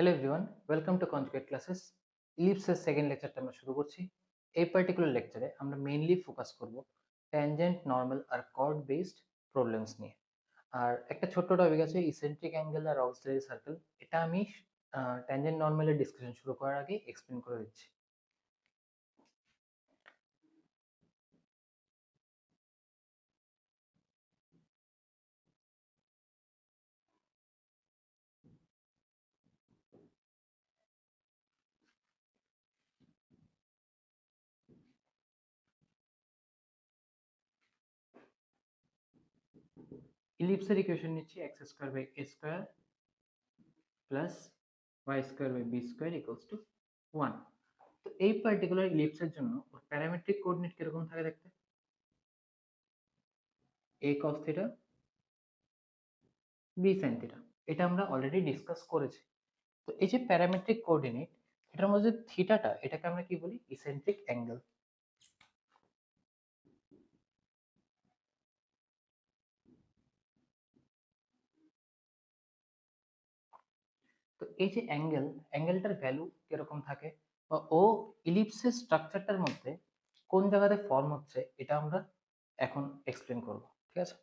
Hello everyone, welcome to Conjugate Classes. ইলিপসের second লেকচারটা আমরা শুরু করছি। এই পার্টিকুলার লেকচারে আমরা মেইনলি ফোকাস করব ট্যানজেন্ট, নর্মাল আর কর্ড বেসড প্রবলেমস নিয়ে। আর একটা ছোট্ট টপিক আছে ইসেন্ট্রিক অ্যাঙ্গেল আর অক্সিলারি সার্কেল। এটা আমি ট্যানজেন্ট নর্মালের ডিসকাশন শুরু করার আগে এক্সপ্লেন করে দিচ্ছি। ইলিপসের ইকুয়েশন নিচ্ছি x square by a square plus y square by b square equals to 1। তো এই পার্টিকুলার ইলিপসের জন্য ওর প্যারামেট্রিক কোঅর্ডিনেট কিরকম থাকে দেখতে, a cos theta b sin theta. এটা আমরা অলরেডি ডিসকাস করেছি। তো এই যে প্যারামেট্রিক কোঅর্ডিনেট, এটার মধ্যে থিটাটা, এটাকে আমরা কি বলি? Eccentric angle. তো এই যে অ্যাঙ্গেলটার ভ্যালু কিরকম থাকে, বা ও ইলিপসের স্ট্রাকচারটার মধ্যে কোন জায়গাতে ফর্ম হচ্ছে, এটা আমরা এখন এক্সপ্লেন করব। ঠিক আছে,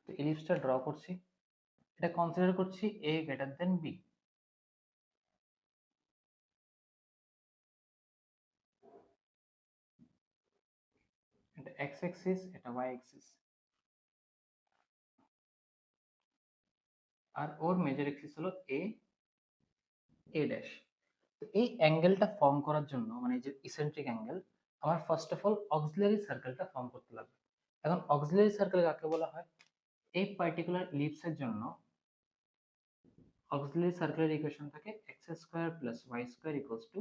তো ইলিপসটা ড্র করছি। এটা কনসিডার করছি a গ্রেটার দেন b। এটা x অ্যাক্সিস, এটা y অ্যাক্সিস, আর ওর মেজর অ্যাক্সিস হলো a ড্যাশ। তো এই অ্যাঙ্গেলটা ফর্ম করার জন্য, মানে যে ইসেন্ট্রিক অ্যাঙ্গেল, আমার ফার্স্ট অফ অল অক্সিলারি সার্কেলটা ফর্ম করতে লাগবে। এখন অক্সিলারি সার্কেল কাকে বলা হয়? এই পার্টিকুলার ইলিপসের জন্য অক্সিলারি সার্কেলের ইকুয়েশন থাকে x square plus y square equals to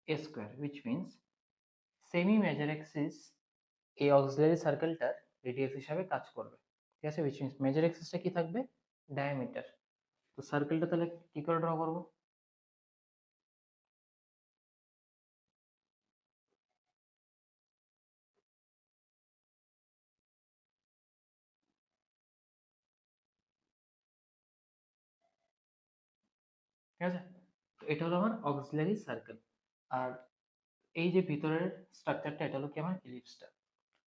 a square, which means semi major axis এই অক্সিলারি সার্কেলটার রেডিয়াস হিসাবে কাজ করবে। ঠিক আছে, হুইচ মিনস মেজর অ্যাক্সিসটা কি থাকবে? ডায়ামিটার। তো সার্কেলটা তাহলে কি করে ড্র করবো? ঠিক আছে, তো এটা হলো আমার অক্সিলারি সার্কেল। আর এই যে ভিতরের স্ট্রাকচারটা, এটা হলো কি আমার ইলিপসটা।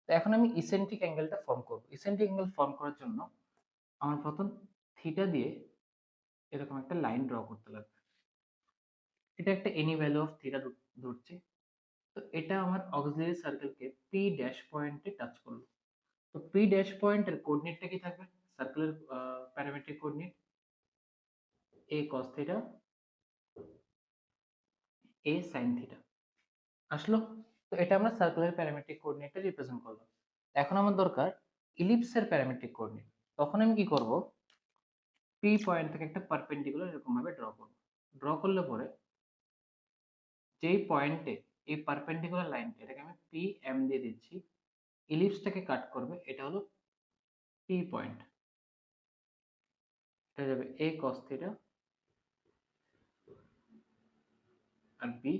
তো এখন আমি ইসেন্ট্রিক অ্যাঙ্গেলটা ফর্ম করব। ইসেন্ট্রিক অ্যাঙ্গেল ফর্ম করার জন্য আমার প্রথম থিটা দিয়ে এরকম একটা লাইন ড্র করতে লাগবে। এটা একটা এনি ভ্যালু অফ থিটা ধরছি। তো এটা আমার অক্সিলারি সার্কেলকে পি ড্যাশ পয়েন্টে টাচ করলো। তো পি ড্যাশ পয়েন্টের কোঅর্ডিনেটটা কি থাকবে? সার্কেলের প্যারামেট্রিক কোঅর্ডিনেট এ কস থিটা, এ সাইন থিটা আসলো। তো এটা আমরা সার্কুলার প্যারামেট্রিক কোঅর্ডিনেটটা রিপ্রেজেন্ট করলাম। এখন আমার দরকার ইলিপসের প্যারামেট্রিক কোঅর্ডিনেট। তখন আমি কি করব? পি পয়েন্ট থেকে একটা পারপেন্ডিকুলার এরকম ভাবে ড্র করব। ড্র করলে পরে যেই পয়েন্টে এই পারপেন্ডিকুলার লাইনটা, এটাকে আমি পি এম দিয়ে দিচ্ছি, ইলিপসটাকে কাট করবে, এটা হলো পি পয়েন্ট। এটা যাবে এ কস থিটা আর বি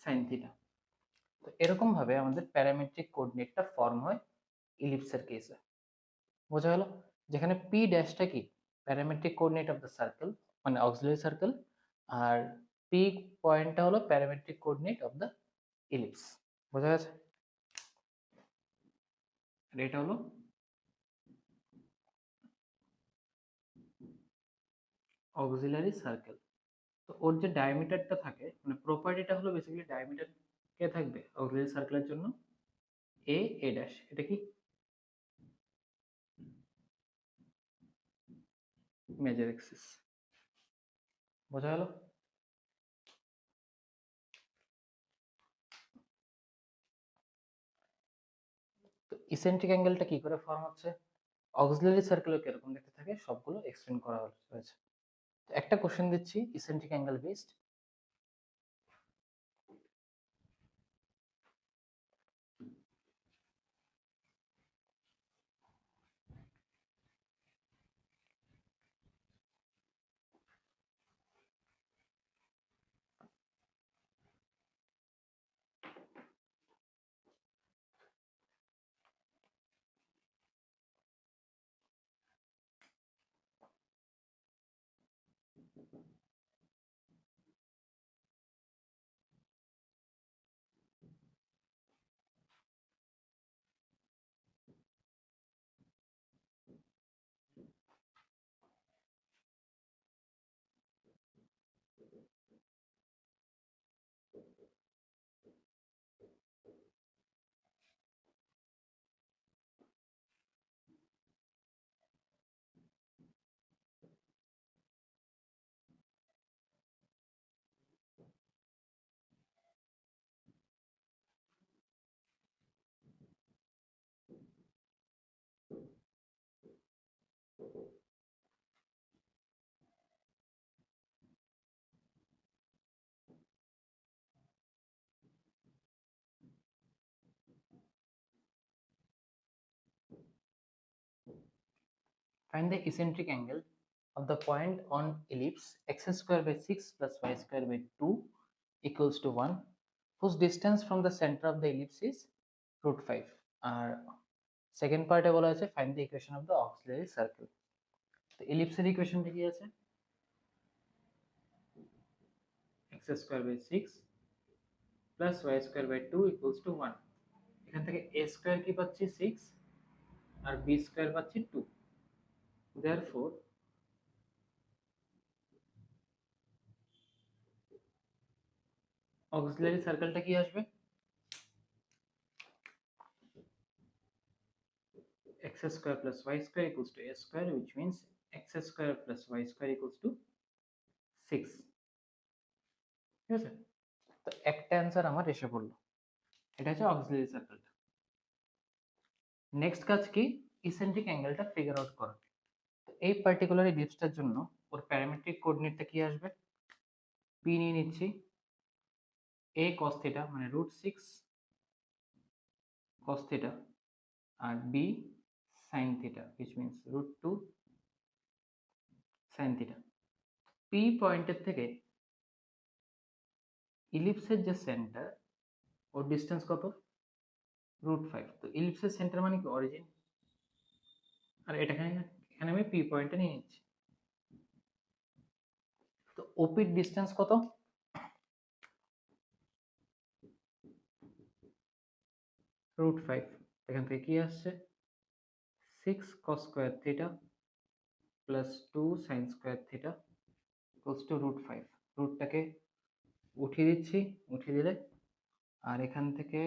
সাইন থিটা। তো এরকম ভাবে আমাদের প্যারামেট্রিক কোঅর্ডিনেটটা ফর্ম হয় ইলিপসের কেসে। বোঝা গেল? যেখানে পি ড্যাশটা কি? Parametric coordinate of the circle, মানে অক্সিলারি সার্কেল। আর পি পয়েন্টটা হলো parametric coordinate of the ellipse. বোঝা গেছে? আর এটা হলো অক্সিলারি সার্কেল। তো ওর যে ডায়ামিটারটা থাকে, মানে প্রপার্টিটা হলো বেসিক্যালি ডায়ামিটার কে থাকবে অক্সিলারি সার্কেলের জন্য? A dash. এটা কি? Major Axis. বোঝা গেল? তো ইসেন্ট্রিক অ্যাঙ্গেলটা কি করে ফর্ম হচ্ছে, অক্সিলারি সার্কেলও কিরকম দেখতে থাকে, সবগুলো এক্সপ্লেন করা হয়েছে। তো একটা কোশ্চেন দিচ্ছি eccentric angle based. Find the eccentric angle of the point on ellipse x square by 6 plus y square by 2 equals to 1, whose distance from the center of the ellipse is root 5. আর second পার্টে বলা আছে find the equation of the auxiliary circle. তো ellipse-এর ইকুয়েশনটা কি আছে? x square by 6 plus y square by 2 equals to 1. এখান থেকে a square কি পাচ্ছি 6 আর b square পাচ্ছি 2. Therefore auxiliary circle-টা কি আসবে? x square plus y square equals to a square, which means x square plus y square equals to 6. ঠিক আছে, তো একটা অ্যান্সার আমার এসে পড়লো। এটা হচ্ছে অক্সিলারি সার্কেলটা। নেক্সট কাজ কি? ইসেন্ট্রিক অ্যাঙ্গেলটা ফিগার আউট করা। তো এই পার্টিকুলার ইলিপসটার জন্য ওর প্যারামেট্রিক কোঅর্ডিনেটটা কি আসবে? পি নিয়ে নিচ্ছি, a cos থিটা মানে √6 cos থিটা আর b sin theta which means √2 sin theta. p পয়েন্টের থেকে ইলিপসের যে সেন্টার ওর ডিসটেন্স কত? √5। তো ইলিপসের সেন্টার মানে কি? অরিজিন। আর এটাকে এখানে আমি p পয়েন্টে নিয়ে নিচ্ছি। তো ওপির ডিসটেন্স কত? √5। এখান থেকে কি আসছে? 6 cos square theta plus 2 sin square theta equals to √5। রুটটাকে উঠিয়ে দিচ্ছি, উঠিয়ে দিলে আর এখান থেকে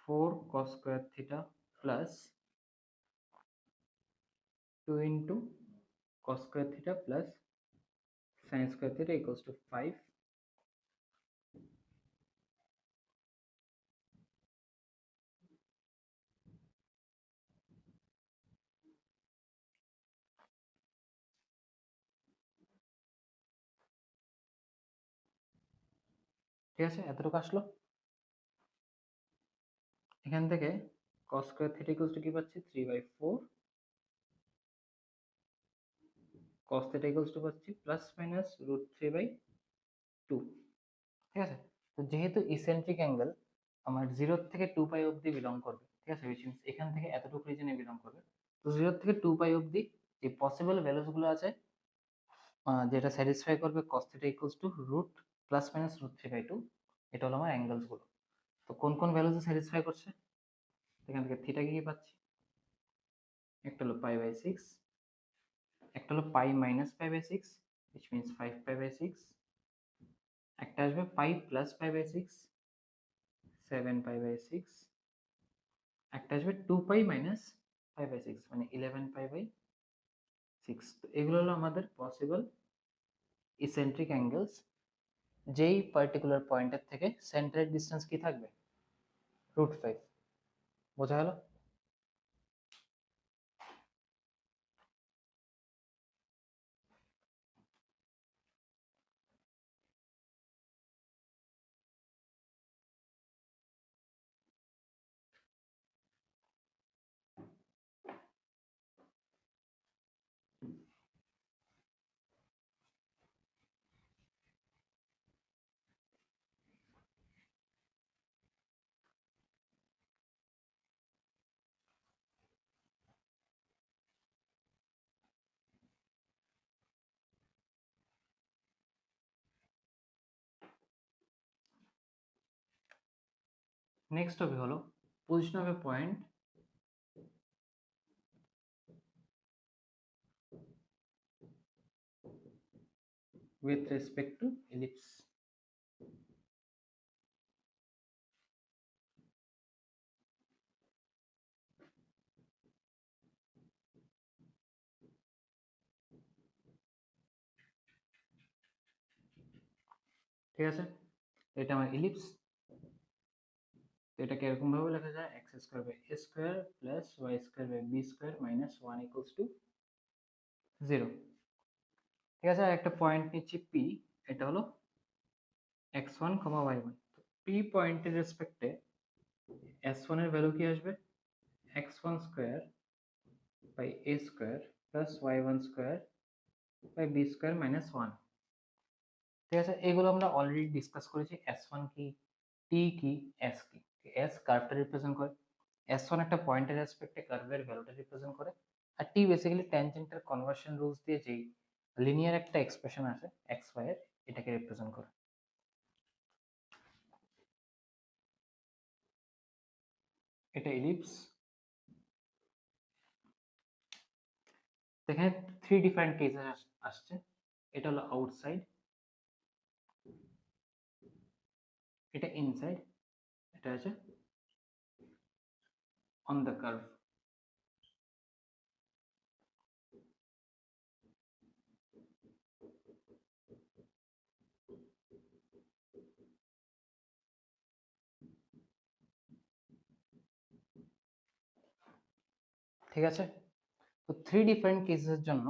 4 cos square theta plus 2 into cos square theta plus sin square theta equals to 5। ঠিক আছে, এতটুকু আসলো। এখান থেকে cos square theta equals two কি পাচ্ছি? 3/4 cos থিটা ইকুয়ালস টু পাচ্ছি প্লাস মাইনাস √3/2। ঠিক আছে, তো যেহেতু ইসেন্ট্রিক অ্যাঙ্গেল আমার 0 থেকে 2 পাই অবধি বিলং করবে, ঠিক আছে, which means এখান থেকে এতটুকু রিজনে বিলং করবে। তো 0 থেকে 2 পাই অবধি যে পসিবল ভ্যালুস গুলো আছে যেটা স্যাটিসফাই করবে cos theta equals to root plus minus √3/2, এটা হলো আমার অ্যাঙ্গেলস গুলো। তো কোন কোন ভ্যালুস স্যাটিসফাই করছে? এখান থেকে থিটা কি পাচ্ছি? একটা হলো π/6, একটা হলো π-π/6 which means 5π/6, একটা আসবে π প্লাস π/6 7π/6, একটা আসবে 2π মাইনাস π/6 মানে 11π/6। তো এগুলো হলো আমাদের পসিবল ইসেন্ট্রিক অ্যাঙ্গেলস যেই পার্টিকুলার পয়েন্টের থেকে সেন্টারের ডিসটেন্স কি থাকবে? √5। বোঝা গেল? নেক্সট টপিক হলো position of A point with respect to ellipse. ঠিক আছে, এটা আমার ইলিপস। এটাকে এরকম ভাবে লেখা যায় x square by a square plus y square by b square minus 1 equals to 0। ঠিক আছে, আর একটা পয়েন্ট নিচ্ছি p, এটা হলো x1, y1। তো p পয়েন্টের রেসপেক্টে s1 এর ভ্যালু কি আসবে? x1 square by a square plus y1 square by b square minus 1। ঠিক আছে, এগুলো আমরা অলরেডি ডিসকাস করেছি। s1 কি, t কি, s কি। s কার্ভটা রিপ্রেজেন্ট করে, s1 একটা পয়েন্টের রেসপেক্টে কার্ভের ভ্যালুটা রিপ্রেজেন্ট করে, আর t বেসিক্যালি ট্যানজেন্টের কনভার্সন রুলস দিয়ে যেই লিনিয়ার একটা এক্সপ্রেশন আছে xy এর, এটাকে রিপ্রেজেন্ট করে। এটা ইলিপস। এখানে 3 ডিফারেন্ট কেসেস আসছে। এটা হলো আউটসাইড, এটা ইনসাইড, এটা আছে অন দ্য কার্ভ। ঠিক আছে, তো 3 ডিফারেন্ট কেসের জন্য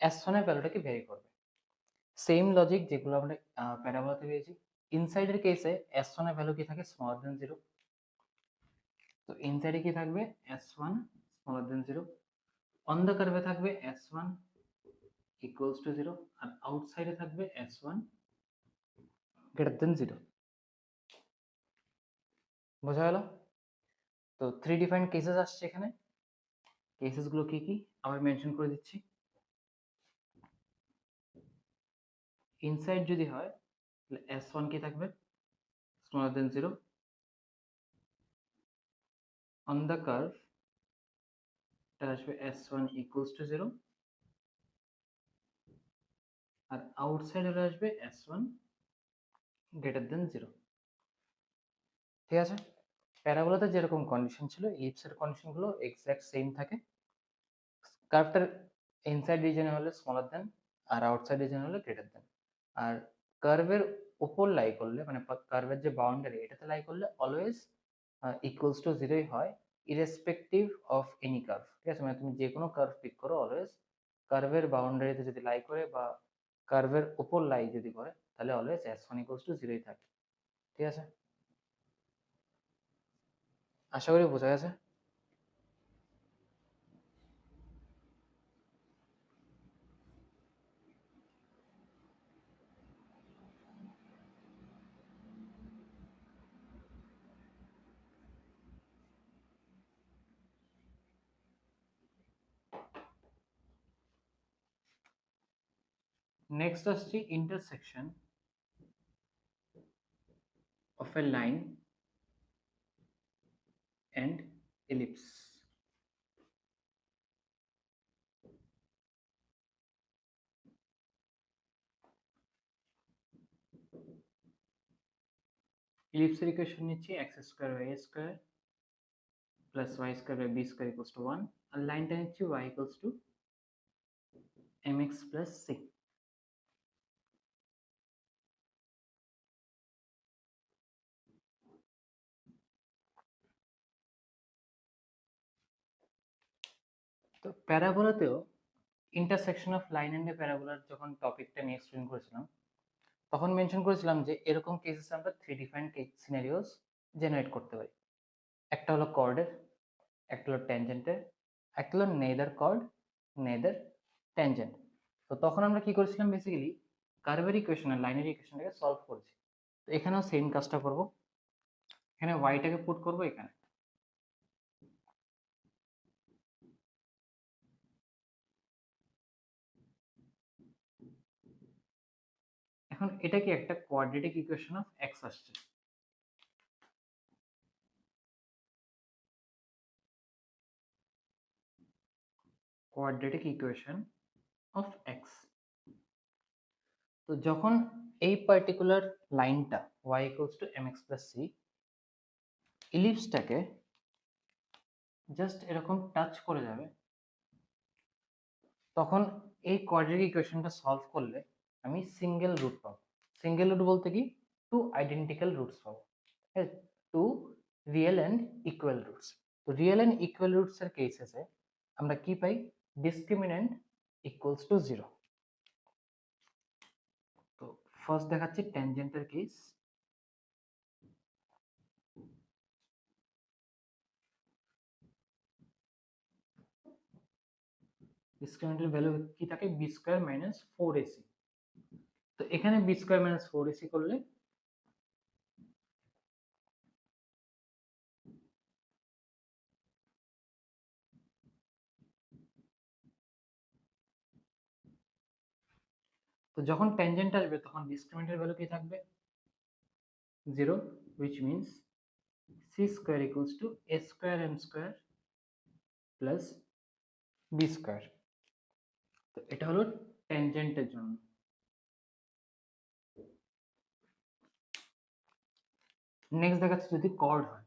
s1 এর ভ্যালুটাকে ভ্যারি করবে। সেম লজিক যেগুলো আমরা প্যারাবোলাতে পেয়েছি। ইনসাইডের কেসে s1 এর ভ্যালু কি থাকে, স্মলার দেন 0। তো ইনসাইডে কি থাকবে, s1 smaller than 0। On the কার্ভে থাকবে s1 ইকুয়ালস টু 0, আর আউটসাইডে থাকবে s1 গ্রেটার দেন 0। বোঝা গেল? তো 3 ডিফারেন্ট কেসেস আসছে এখানে। কেসেস গুলো কি কি আবার মেনশন করে দিচ্ছি। ইনসাইড যদি হয় তাহলে s1 কি থাকবে, smaller than 0। On the curve এটা আসবে s1 ইকুয়ালস টু 0, আর আউটসাইডে আসবে s1 গ্রেটার দেন 0। ঠিক আছে, প্যারাবোলাতে যেরকম কন্ডিশন ছিল, ইলিপসের কন্ডিশন গুলো এক্সাক্ট সেম থাকে। কার্ভটার ইনসাইড রিজনে হলে স্মলার দেন, আর আউটসাইড রিজনে হলে গ্রেটার দেন। আর কার্ভের উপর লাই করলে, মানে কার্ভের যে বাউন্ডারি এটাতে লাই করলে অলওয়েজ ইকুয়ালস টু 0ই হয়, ইরেসপেক্টিভ অফ এনি কার্ভ। ঠিক আছে, মানে তুমি যে কোনো কার্ভ পিক করো, অলওয়েজ কার্ভের বাউন্ডারিতে যদি লাই করে বা কার্ভের উপর লাই যদি করে, তাহলে অলওয়েজ s1 ইকুয়ালস টু 0ই থাকে। ঠিক আছে, আশা করি বোঝা গেছে। নেক্সট আসছি intersection of a line and ellipse. Ellipse এর ইকুয়েশন নিচ্ছি x square y square plus y square by b square equals to 1, আর লাইনটা নিচ্ছি y equals to mx plus c। তো প্যারাবোলাতেও ইন্টারসেকশন অফ লাইন এন্ড প্যারাবোলার যখন টপিকটা নিয়ে এক্সপ্লেন করেছিলাম, তখন মেনশন করেছিলাম যে এরকম কেসেস আমরা 3 ডিফারেন্ট সিনারিওস জেনারেট করতে পারি। একটা হলো কর্ডের, একটা হলো ট্যানজেন্টের, একটা হলো নেদার কর্ড নেদার ট্যানজেন্ট। তো তখন আমরা কি করেছিলাম, বেসিক্যালি কার্ভের ইকুয়েশন আর লাইনের ইকুয়েশনটাকে সলভ করেছি। তো এখানেও সেম কাজটা করব। এখানে ওয়াইটাকে পুট করব এখানে। এখন এটা কি একটা কোয়াড্রেটিক ইকুয়েশন অফ এক্স আসছে। Quadratic equation of x. তো যখন এই পার্টিকুলার লাইনটা y equals to mx plus c ইলিপসটাকে জাস্ট এরকম টাচ করে যাবে, তখন এই কোয়াড্রেটিক ইকুয়েশনটা সলভ করলে আমি সিঙ্গেল রুট পাবো। সিঙ্গেল রুট বলতে কি, টু আইডেন্টিক্যাল রুটস পাবো, two real and equal roots. তো রিয়েল অ্যান্ড ইকুয়াল রুটস এর কেসেসে আমরা কি পাই, ডিসক্রিমিন্যান্ট ইকুয়ালস টু 0। তো ফার্স্ট দেখাচ্ছি ট্যানজেন্টের কেস। ডিসক্রিমিনেন্টের ভ্যালু কি থাকে বি স্কোয়ার মাইনাস 4ac। তো এখানে বি স্কোয়ার মাইনাস 4ac করলে তো যখন ট্যানজেন্ট আসবে তখন ডিসক্রিমিনেন্টের ভ্যালু কি থাকবে 0, which means c square equals to a square m square plus b square। তো এটা হলো ট্যানজেন্টের জন্য। নেক্সট দেখাচ্ছি যদি কর্ড হয়।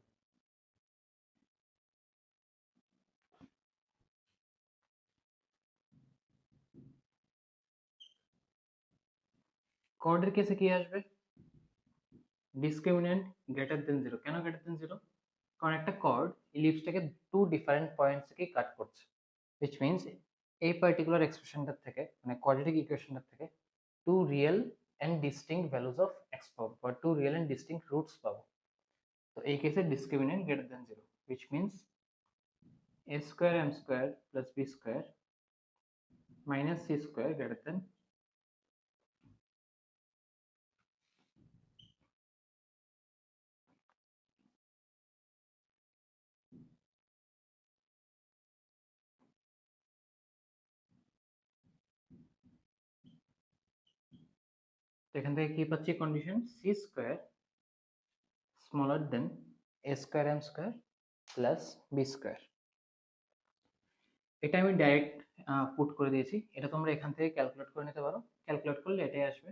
কর্ডের কেসে কি আসবে ডিসক্রিমিনেন্ট গ্রেটার দেন 0। কেন গ্রেটার দেন 0? কারণ একটা কর্ড ইলিপসটাকে টু ডিফারেন্ট পয়েন্টস থেকে কাট করছে, which means এই পার্টিকুলার এক্সপ্রেশনটার থেকে মানে কোয়াড্রেটিক ইকুয়েশনটার থেকে two real and distinct values of x পাবো বা two real and distinct roots পাবো। তো এই কেসে discriminant greater than 0, which means a square m square plus b square minus c square greater than এখান থেকে কি পাচ্ছি condition c square smaller then a square m square plus b square। এটা আমি ডাইরেক্ট পুট করে দিয়েছি, এটা তোমরা এখান থেকে ক্যালকুলেট করে নিতে পারো। ক্যালকুলেট করলে এটাই আসবে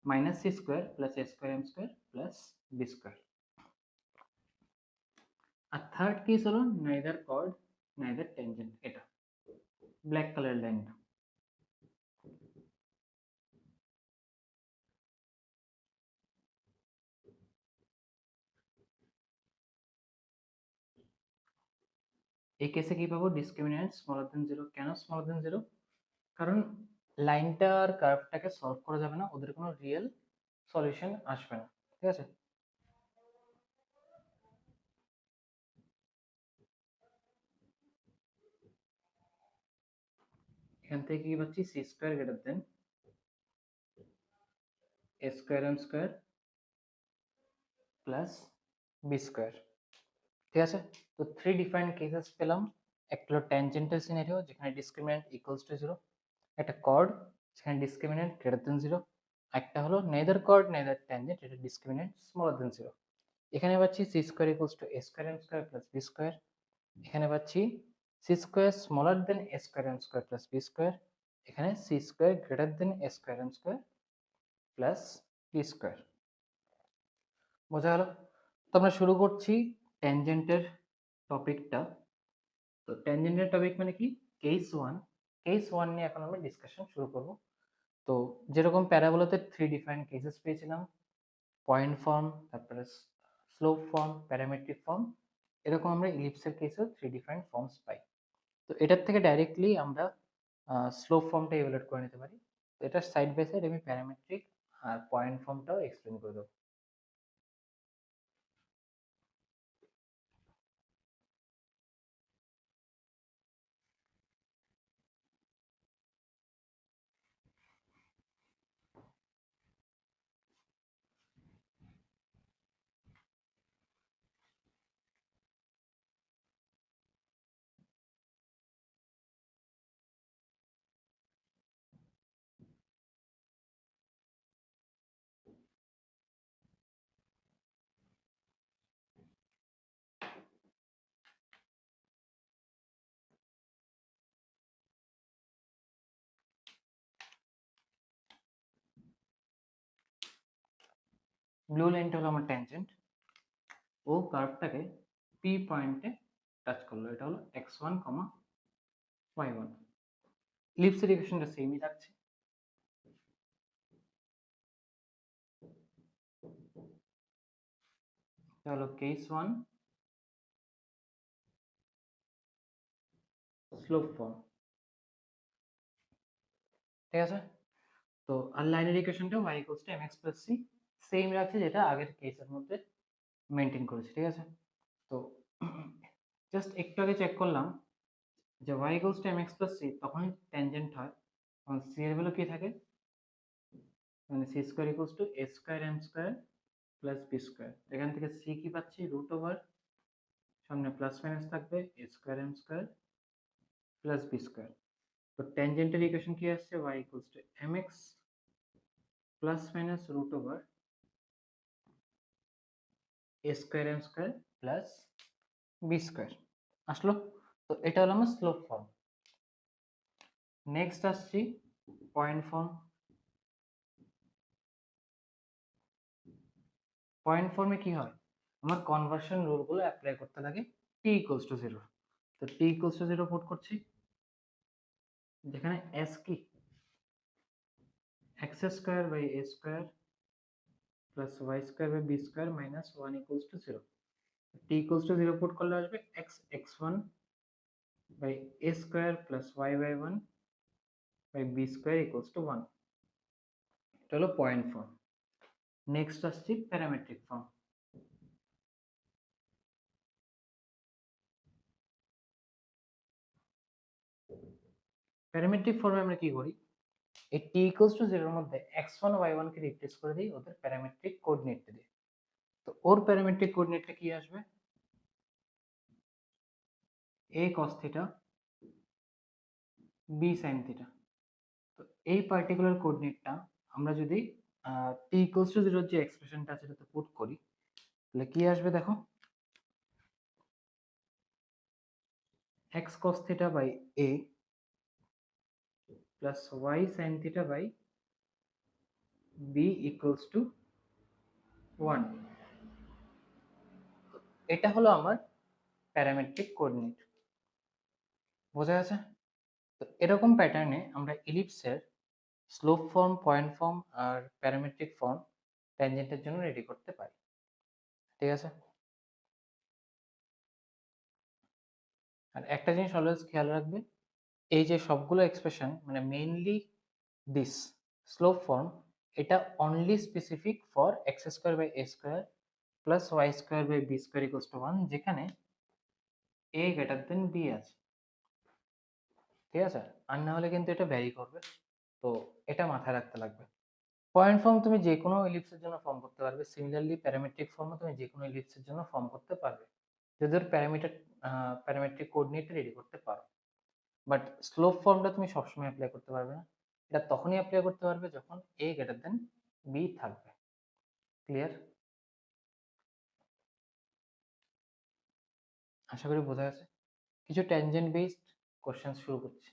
minus c square plus a square m square plus b square. আর থার্ড কেস হলো নাইদার কর্ড নাইদার ট্যানজেন্ট, এটা ব্ল্যাক কালার লাইনটা। এই কেসে কি পাবো ডিসক্রিমিনেন্ট স্মলার দেন 0। কেন স্মলার দেন 0? কারণ লাইনটা আর কার্ভটাকে সলভ করা যাবে না, ওদের কোনো রিয়েল সলিউশন আসবে না, ঠিক আছে। এখান থেকে কি পাচ্ছি c square greater than a square m square plus b square, ঠিক আছে। তো থ্রি ডিফারেন্ট কেসেস পেলাম। একটা হলো ট্যানজেন্টাল সিনারিও যেখানে ডিসক্রিমিনেন্ট ইকুয়ালস টু 0, একটা কর্ড যেখানে ডিসক্রিমিনেন্ট গ্রেটার দেন 0, একটা হলো নেদার কর্ড নেদার ট্যানজেন্ট, এটা ডিসক্রিমিনেন্ট স্মলার দেন 0। এখানে পাচ্ছি c square equals to a square m square plus b square. এখানে পাচ্ছি c square smaller than a square m square plus b square. এখানে c square greater than a square m square plus b square. বোঝা গেল? তো আমরা শুরু করছি ট্যানজেন্টের টপিকটা। তো ট্যানজেন্টের টপিক মানে কি কেস ওয়ান নিয়ে এখন আমরা ডিসকাশন শুরু করব। তো যেরকম প্যারাবোলাতে থ্রি ডিফারেন্ট কেসেস পেয়েছিলাম, পয়েন্ট ফর্ম, তারপরে স্লোপ ফর্ম, প্যারামেট্রিক ফর্ম, এরকম আমরা ইলিপসের কেসেও থ্রি ডিফারেন্ট ফর্মস পাই। তো এটার থেকে ডাইরেক্টলি আমরা স্লোপ ফর্মটা ইভালুয়েট করে নিতে পারি। তো এটা সাইড বাই সাইড আমি প্যারামেট্রিক আর পয়েন্ট ফর্মটাও এক্সপ্লেন করে দেবো। ব্লু লাইনটা হলো আমার ট্যানজেন্ট, ও কার্ভটাকে পি পয়েন্টে টাচ করলো, এটা হলো x1, y1। ইলিপসের ইকুয়েশনটা সেমই থাকছে। এটা হলো কেস ওয়ান স্লোপ ফর্ম, ঠিক আছে। তো আর লাইনের ইকুয়েশনটা y equals to mx plus c same রাখছে যেটা আগের কেসের মধ্যে মেনটেন করেছে, ঠিক আছে। তো জাস্ট একটু আগে চেক করলাম যে y equals to mx plus c তখনই ট্যানজেন্ট হয়, তখন c এর ভ্যালু কি থাকে, মানে c square equals to a square m square plus b square. এখান থেকে c কি পাচ্ছি, রুট ওভার, সামনে প্লাস মাইনাস থাকবে a square m square plus b square. তো ট্যানজেন্টের ইকুয়েশন কি আসছে, y equals to mx plus minus root over a square m square plus b square আসলো। তো এটা হলো আমার স্লোপ ফর্ম। নেক্সট আসছি পয়েন্ট ফর্ম। পয়েন্ট ফর্মে কি হয়, আমার কনভার্সন রুলগুলো অ্যাপ্লাই করতে লাগে t ইকুয়ালস টু 0। তো t ইকুয়ালস টু 0 পুট করছি, যেখানে s কি x square by a square plus y square by b square minus 1 equals to 0। t equals to 0 put করলে আসবে x x1 by a square plus y by 1 by b square equals to 1। এটা হলো point form. Next আসছি parametric form. Parametric ফর্মে আমরা কি করি, এই t ইকুয়ালস টু 0 এর মধ্যে x1 y1 কে রিপ্লেস করে দিই ওদের প্যারামেট্রিক কোঅর্ডিনেট দিয়ে। তো ওর প্যারামেট্রিক কোঅর্ডিনেটটা কি আসবে, a cos theta b sin theta. তো এই পার্টিকুলার কোঅর্ডিনেটটা আমরা যদি t ইকুয়ালস টু 0 যে এক্সপ্রেশনটা আছে সেটাতে পুট করি, তাহলে কি আসবে দেখো, x cos theta by a plus y sin theta by b equals to 1। এটা হলো আমার প্যারামেট্রিক কোঅর্ডিনেট। বোঝা গেছে? তো এরকম প্যাটার্নে আমরা ইলিপসের স্লোপ ফর্ম, পয়েন্ট ফর্ম আর প্যারামেট্রিক ফর্ম ট্যানজেন্টের জন্য রেডি করতে পারি। ঠিক আছে? আর একটা জিনিস অলওয়েজ খেয়াল রাখবে, এই যে সবগুলো এক্সপ্রেশন মানে মেইনলি দিস স্লোপ ফর্ম, এটা only specific for x square by a square plus y square by b square equals to 1, যেখানে এ গ্রেটার দেন বি আছে। ঠিক আছে? আর না হলে কিন্তু এটা ভ্যারি করবে, তো এটা মাথায় রাখতে লাগবে। পয়েন্ট ফর্ম তুমি যে কোনো ইলিপসের জন্য ফর্ম করতে পারবে, সিমিলারলি প্যারামেট্রিক ফর্মও তুমি যে কোনো ইলিপসের জন্য ফর্ম করতে পারবে যদি ওর প্যারামেট্রিক কোঅর্ডিনেট রেডি করতে পারো। বাট স্লোপ ফর্মটা তুমি সবসময় অ্যাপ্লাই করতে পারবে না, এটা তখনই অ্যাপ্লাই করতে পারবে যখন a গ্রেটার দেন b থাকবে। ক্লিয়ার? আশা করি বোঝা গেছে। কিছু ট্যানজেন্ট বেসড কোশ্চেন শুরু করছি।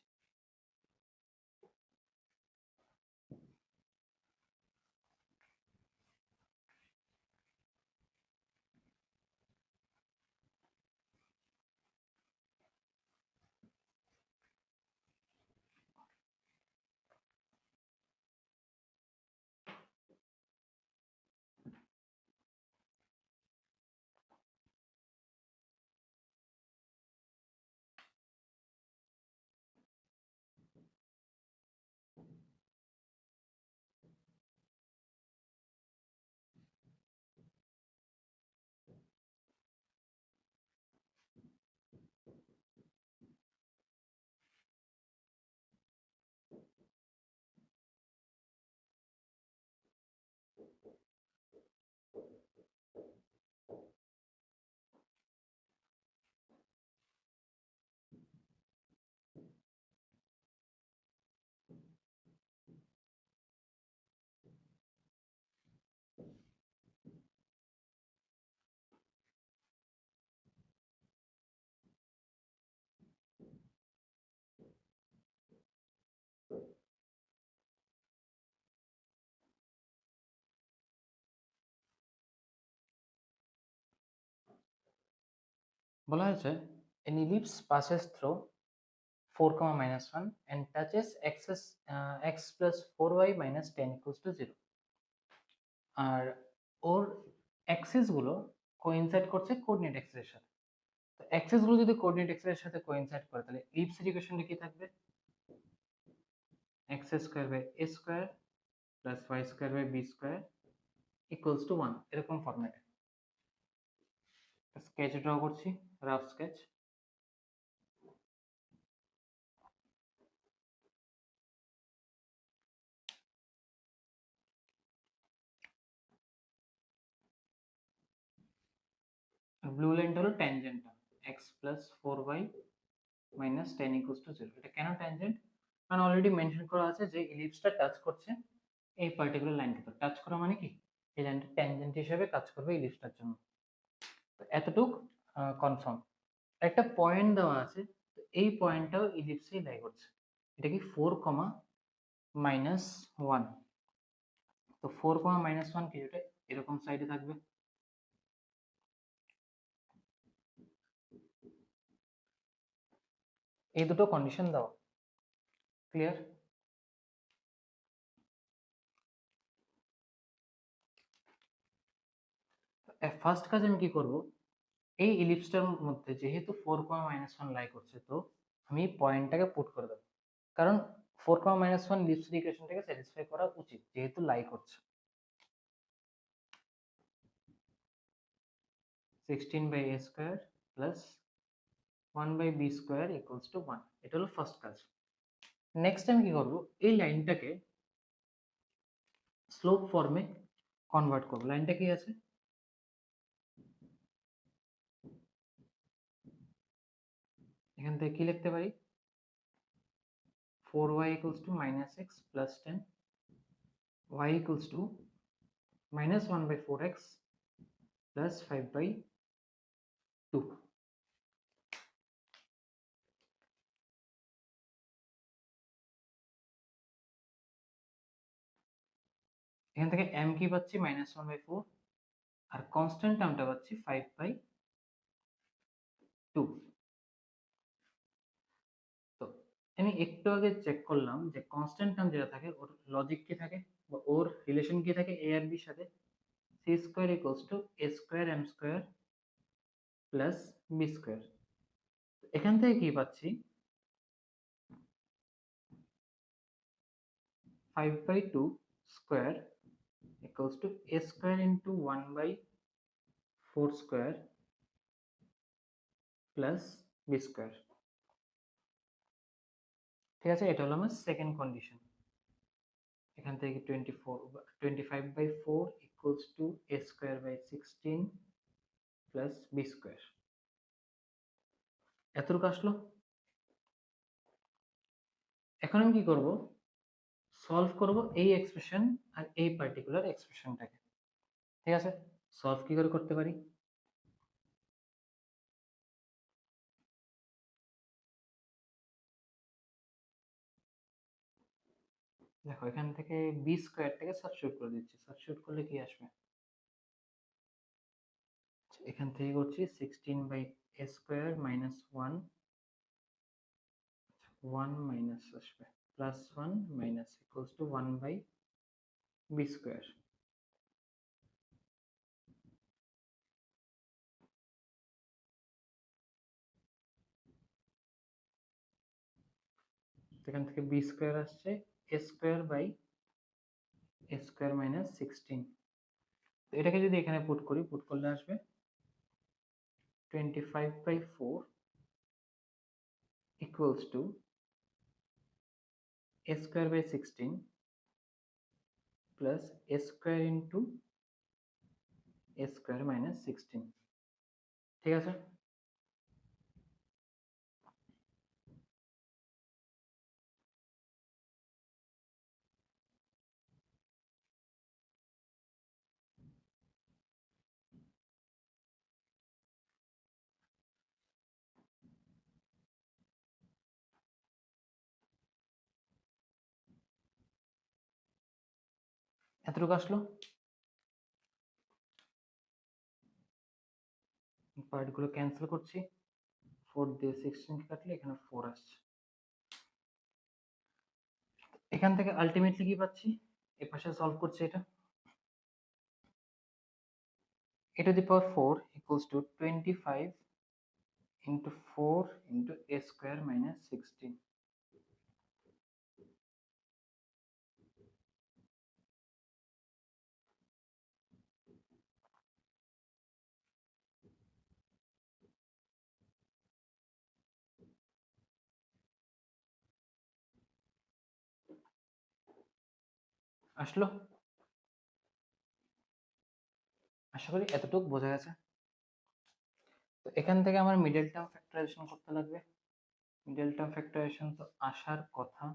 বলা হয়েছে an ellipse passes through 4, minus 1 and touches x plus 4y minus 10 equals to 0. আর ওর অ্যাক্সিস গুলো কোইনসাইড করছে কোঅর্ডিনেট অ্যাক্সিসের সাথে। তো অ্যাক্সিস গুলো যদি কোঅর্ডিনেট অ্যাক্সিসের সাথে কোইনসাইড করে, তাহলে ইলিপসের ইকুয়েশনটা কি থাকবে, x square by a square plus y square by b square equals to 1, এরকম ফরম্যাটে। স্কেচ ড্র করছি, রাফ স্কেচ। ব্লু লাইনটা হলো ট্যানজেন্টটা x plus 4y minus ten equals to 0। এটা কেন ট্যানজেন্ট? কারণ অলরেডি মেনশন করা আছে যে ইলিপসটা টাচ করছে এই পার্টিকুলার লাইনকে। তো টাচ করা মানে কি, এই লাইনটা ট্যানজেন্ট হিসেবে কাজ করবে ইলিপসটার জন্য। তো এতটুক কনফার্ম। একটা পয়েন্ট দেওয়া আছে, তো এই পয়েন্টটাও ইলিপসেই লাই করছে। এটা কি 4 কমা মাইনাস 1। তো 4 কমা মাইনাস 1 কি, এটা এরকম সাইডে থাকবে। এই দুটো কন্ডিশন দাও, ক্লিয়ার? ফার্স্ট কাজ আমি কি করব, এই ইলিপসটার মধ্যে যেহেতু 4 কমা মাইনাস 1 লাই করছে, তো আমি পয়েন্টটাকে পুট করে দেবো। কারণ 4 কমা মাইনাস 1 ইলিপসের ইকুয়েশনটাকে স্যাটিসফাই করা উচিত যেহেতু লাই করছে। 16 by a square plus 1 by b square equals to 1। এটা হলো ফার্স্ট কাজ। নেক্সট আমি কি করব, এই লাইনটাকে স্লোপ ফর্মে কনভার্ট করব। লাইনটা কি আছে, এখান থেকে কি লিখতে পারি, 4y equals to minus x plus 10, y equals to minus 1 by 4x plus 5 by 2। এখান থেকে m কি পাচ্ছি মাইনাস 1 বাই 4, আর কনস্ট্যান্ট টার্মটা পাচ্ছি 5 বাই 2। তো আমি একটু আগে চেক করলাম যে কনস্ট্যান্ট টার্ম যেটা থাকে ওর লজিক কি থাকে বা ওর রিলেশন কি থাকে a আর b এর সাথে, c square equals to a square m square plus b square. এখান থেকে কি পাচ্ছি, 5 by 2 square equals to a square into 1 by 4 square plus b square। ঠিক আছে, এটা হলো আমার সেকেন্ড কন্ডিশন। এখান থেকে 25 by 4 equals to a square by 16 plus b square। এতটুকু আসলো। এখন আমি কি করব, সলভ করব এই এক্সপ্রেশন আর এই পার্টিকুলার এক্সপ্রেশনটাকে। ঠিক আছে, সলভ কি করে করতে পারি, দেখো এখান থেকে বি স্কোয়ারটাকে সাবস্টিটিউট করে দিচ্ছি। সাবস্টিটিউট করলে কি আসবে, এখান থেকে করছি 16 by a square minus 1, 1 minus আসবে plus 1 minus equals to 1 by b square. এখান থেকে বি স্কোয়ার আসছে a square by a square minus 16। তো এটাকে যদি এখানে পুট করি, পুট করলে আসবে 25 by 4 equals to a square by 16 plus a square into a square minus 16। ঠিক আছে, এতটুকু আসলো। পার্টগুলো ক্যান্সেল করছি, 4 দিয়ে 16 কাটলে এখানে 4 আসছে। এখান থেকে আলটিমেটলি কি পাচ্ছি, এ পাশে সলভ করছি এটা, a to the power 4 equals to 25 into 4 into a square minus 16। আসলো, আশা করি এতটুকু বোঝা গেছে। তো এখান থেকে আমার মিডল টার্ম ফ্যাক্টরাইজেশন করতে লাগবে। মিডল টার্ম ফ্যাক্টরাইজেশন তো আসার কথা,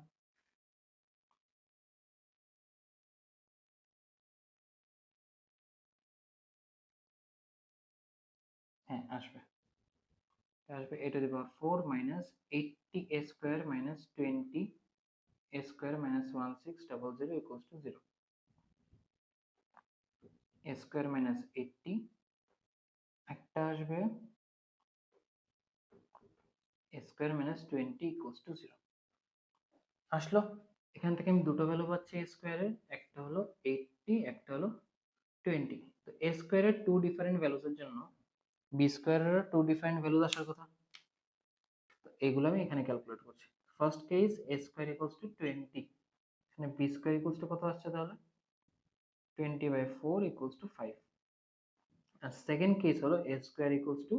হ্যাঁ আসবে, আসবে a to the power 4 minus 80 a square minus 20 a square minus 1600 equals to 0। a square minus 80, একটা আসবে a square minus 20 equals to 0। আসলো। এখান থেকে আমি দুটো ভ্যালু পাচ্ছি a স্কয়ারের, একটা হলো 80, একটা হলো 20। তো a স্কয়ারের টু ডিফারেন্ট ভ্যালুসের জন্য b স্কয়ারেরও টু ডিফারেন্ট ভ্যালু আসার কথা। তো এগুলো আমি এখানে ক্যালকুলেট করছি। First case a square equals two 20, এখানে b স্কয়ার ইকুয়ালস টু কত আসছে তাহলে 20/4 ইকুয়ালস টু 5। আর সেকেন্ড কেস হলো a স্কয়ার ইকুয়ালস টু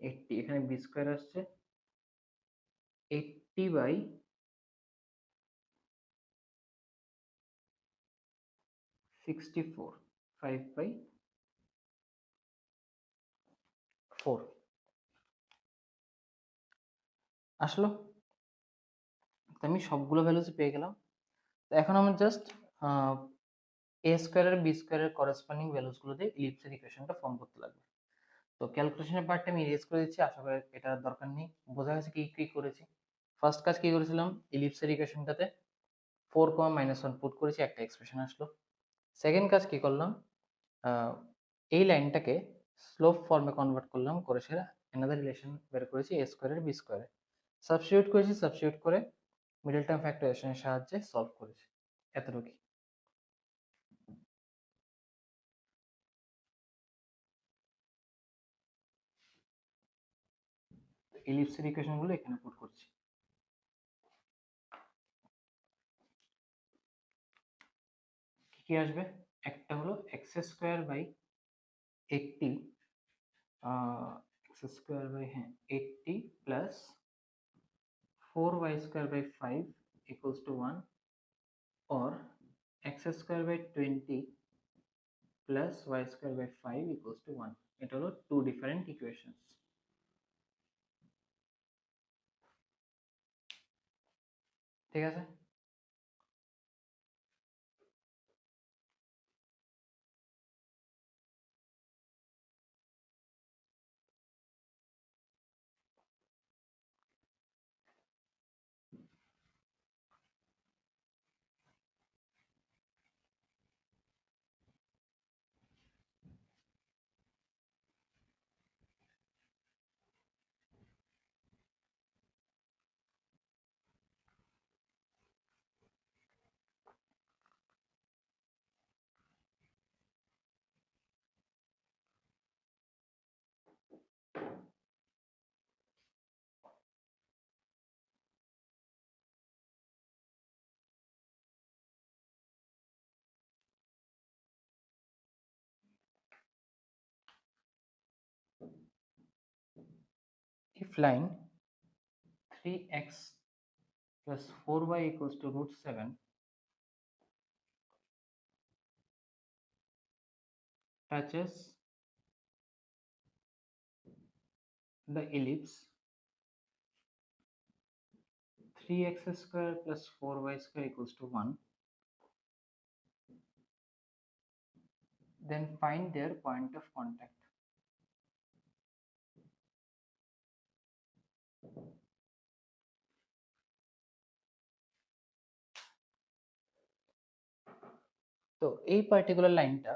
80, এখানে b স্কয়ার আসছে 80/64, 5/4 আসলো। তো আমি সবগুলো ভ্যালুস পেয়ে গেলাম। তো এখন আমার জাস্ট a স্কয়ার আর b স্কয়ারের করেসপন্ডিং ভ্যালুস গুলো দিয়ে ইলিপসের ইকুয়েশনটা ফর্ম করতে লাগবে। তো ক্যালকুলেশনের পার্টটা আমি ইরেজ করে দিচ্ছি, আশা করি এটার দরকার নেই, বোঝা গেছে কি কি করেছি। ফার্স্ট কাজ কি করেছিলাম, ইলিপসের ইকুয়েশনটাতে 4, -1 পুট করেছি, একটা এক্সপ্রেশন আসলো। সেকেন্ড কাজ কি করলাম, এই লাইনটাকে স্লোপ ফর্মে কনভার্ট করলাম, করে সেটা অ্যানাদার রিলেশন বের করেছি a স্কয়ারের b স্কয়ারে, সাবস্টিটিউট করেছি, সাবস্টিটিউট করে মিডল টার্ম ফ্যাক্টরাইজেশনের সাহায্যে সলভ করেছি, এতটুকুই। ইলিপসের ইকুয়েশনগুলো এখানে পুট করছি। কি কি আসবে, একটা হলো x square by 80, x square by, হ্যাঁ 80 plus 4y square by 5 equals to 1, or x square by 20 plus y square by 5 equals to 1। এটা হলো টু ডিফারেন্ট ইকুয়েশনস, ঠিক আছে। If line 3x plus 4y equals to root 7 touches the ellipse 3x square plus 4y square equals to 1, then find their point of contact. তো এই particular লাইনটা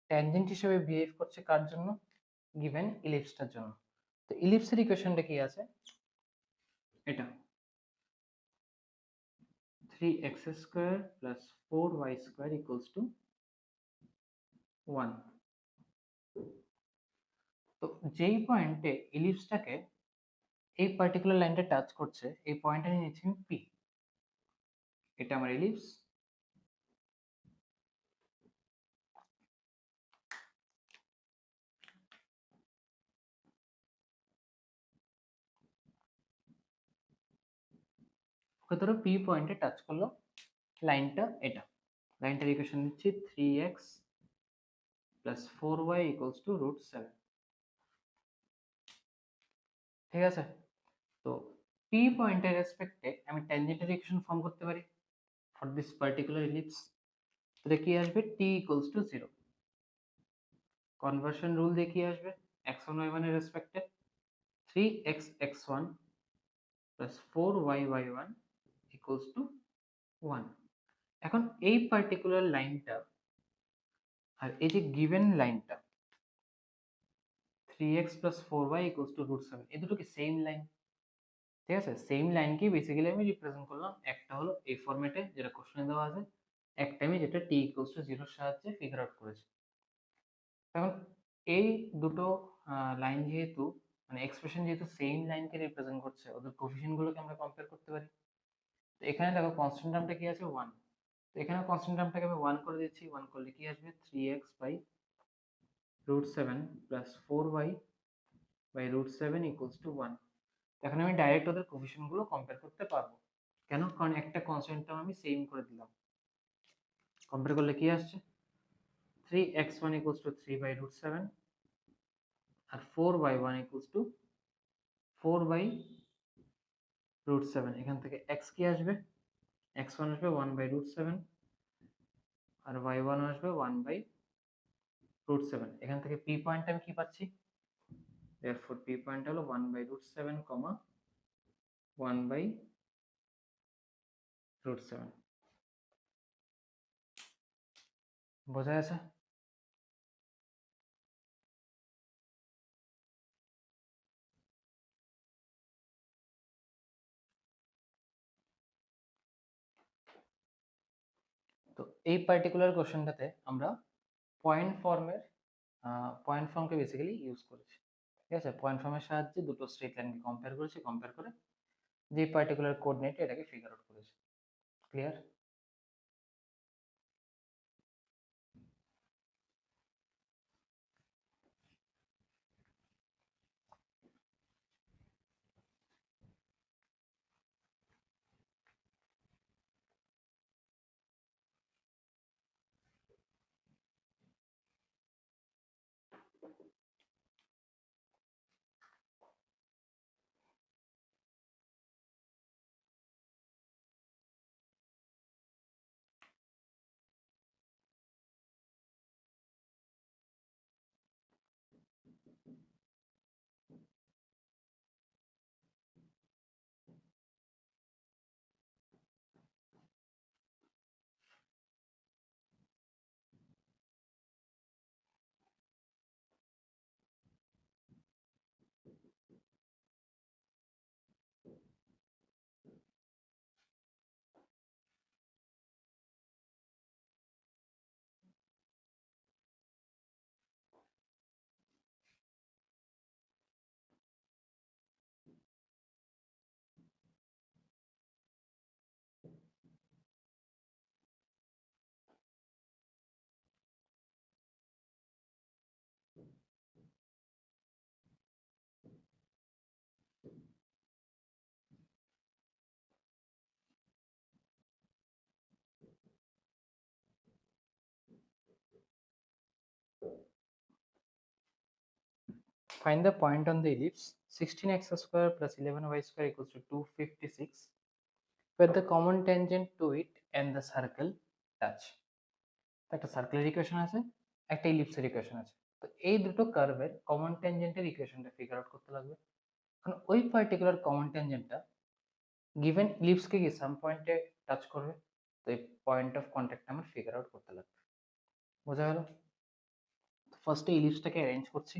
tangent হিসেবে behave করছে কার জন্য, গিভেন ইলিপসটার জন্য। তো ইলিপসের ইকুয়েশনটা কি আছে, এটা 3x square plus 4y square equals to 1। তো যেই পয়েন্টে ইলিপসটাকে এই পার্টিকুলার লাইনটা টাচ করছে, এই পয়েন্টটা নিয়ে নিচ্ছি আমি পি, এটা আমার ইলিপস। ওকে ধরো পি পয়েন্টে টাচ করলো লাইনটা, এটা লাইনটার ইকুয়েশন নিচ্ছি 3x plus 4y equals to root 7। ঠিক আছে? তো পি পয়েন্টের রেসপেক্টে আমি ট্যানজেন্টের ইকুয়েশন ফর্ম করতে পারি ফর দিস পার্টিকুলার ইলিপস। তাহলে কি আসবে? টি ইকুয়ালস টু 0। কনভার্সন রুল দিয়ে কি আসবে? x1 y1 এর রেসপেক্টে 3x x1 plus 4y y1 equals to 1। এখন এই পার্টিকুলার লাইনটা আর এই যে গিভেন লাইনটা 3x plus 4y equals to √7, এই দুটো কি সেম লাইন? ঠিক আছে, সেম লাইনকে বেসিক্যালি আমি রিপ্রেজেন্ট করলাম। একটা হলো এই ফরম্যাটে যেটা কোশ্চেনে দেওয়া আছে, একটা আমি যেটা t ইকুয়ালস টু 0 এর সাহায্যে ফিগার আউট করেছি। এখন এই দুটো লাইন যেহেতু মানে এক্সপ্রেশন যেহেতু সেম লাইনকে রিপ্রেজেন্ট করছে, ওদের কোফিশিয়েন্ট গুলোকে আমরা কম্পেয়ার করতে পারি। তো এখানে দেখো কনস্ট্যান্ট টার্মটা কি আছে? 1। তো এখানে কনস্ট্যান্ট টার্মটাকে আমি 1 করে দিচ্ছি। 1 করলে কি আসবে? 3x by √7 plus 4y by √7 equals to 1। এখন আমি ডাইরেক্ট ওদের কোফিশিয়েন্ট গুলো কম্পেয়ার করতে পারবো। কেন? কারণ একটা কনস্ট্যান্ট টার্ম আমি সেম করে দিলাম। কম্পেয়ার করলে কি আসছে? 3x1 equals to 3 by √7 R 4y1 equals to 4 by √7। এখান থেকে x কি আসবে? x1 আসবে 1 by √7 আর y1 আসবে 1 by √7। এখান থেকে p পয়েন্ট আমি কি পাচ্ছি? therefore p পয়েন্ট হলো 1 by √7, 1 by √7। বোঝা গেছে? তো এই পার্টিকুলার কোশ্চেনটাতে আমরা পয়েন্ট ফর্মের পয়েন্ট ফর্মকে বেসিক্যালি ইউজ করেছি। ঠিক আছে, পয়েন্ট ফর্মের সাহায্যে দুটো স্ট্রেট লাইনকে কম্পেয়ার করেছি, কম্পেয়ার করে যে পার্টিকুলার কোঅর্ডিনেট এটাকে ফিগার আউট করেছি। Clear? Find the point on the ellipse 16x square plus 11y square equals to 256 where the common tangent to it and the circle touch. একটা সার্কেলের equation আছে, একটা ইলিপসের equation আছে। তো এই দুটো কার্ভের কমন ট্যানজেন্টের ইকুয়েশনটা ফিগার আউট করতে লাগবে। কারণ ওই পার্টিকুলার কমন ট্যানজেন্টটা গিভেন ইলিপসকে কি সাম পয়েন্টে টাচ করবে। তো এই পয়েন্ট অফ কন্ট্যাক্ট আমার ফিগার আউট করতে লাগবে। বোঝা গেল? ফার্স্টে ইলিপসটাকে অ্যারেঞ্জ করছি।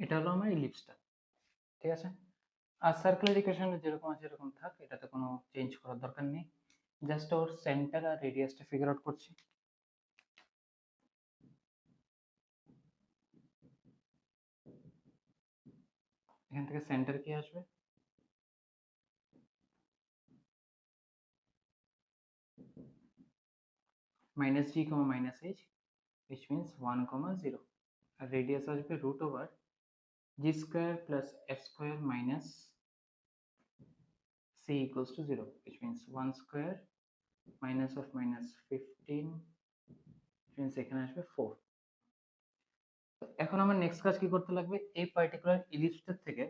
এটা হলো আমার ইলিপসটা, ঠিক আছে। আর সার্কুলার ইকুয়েশন যেরকম আছে এরকম থাক, এটাতে কোনো চেঞ্জ করার দরকার নেই। জাস্ট ওর সেন্টার আর রেডিয়াসটা ফিগার আউট করছি। এখান থেকে সেন্টার কি আসবে, minus g comma minus h, which means 1 comma 0, আর রেডিয়াস আসবে root over g square plus f square minus c equals to 0, which means 1 square minus of minus 15, which means এখানে আসবে 4। তো এখন আমার নেক্সট কাজ কি করতে লাগবে, এই পার্টিকুলার ইলিপসটার থেকে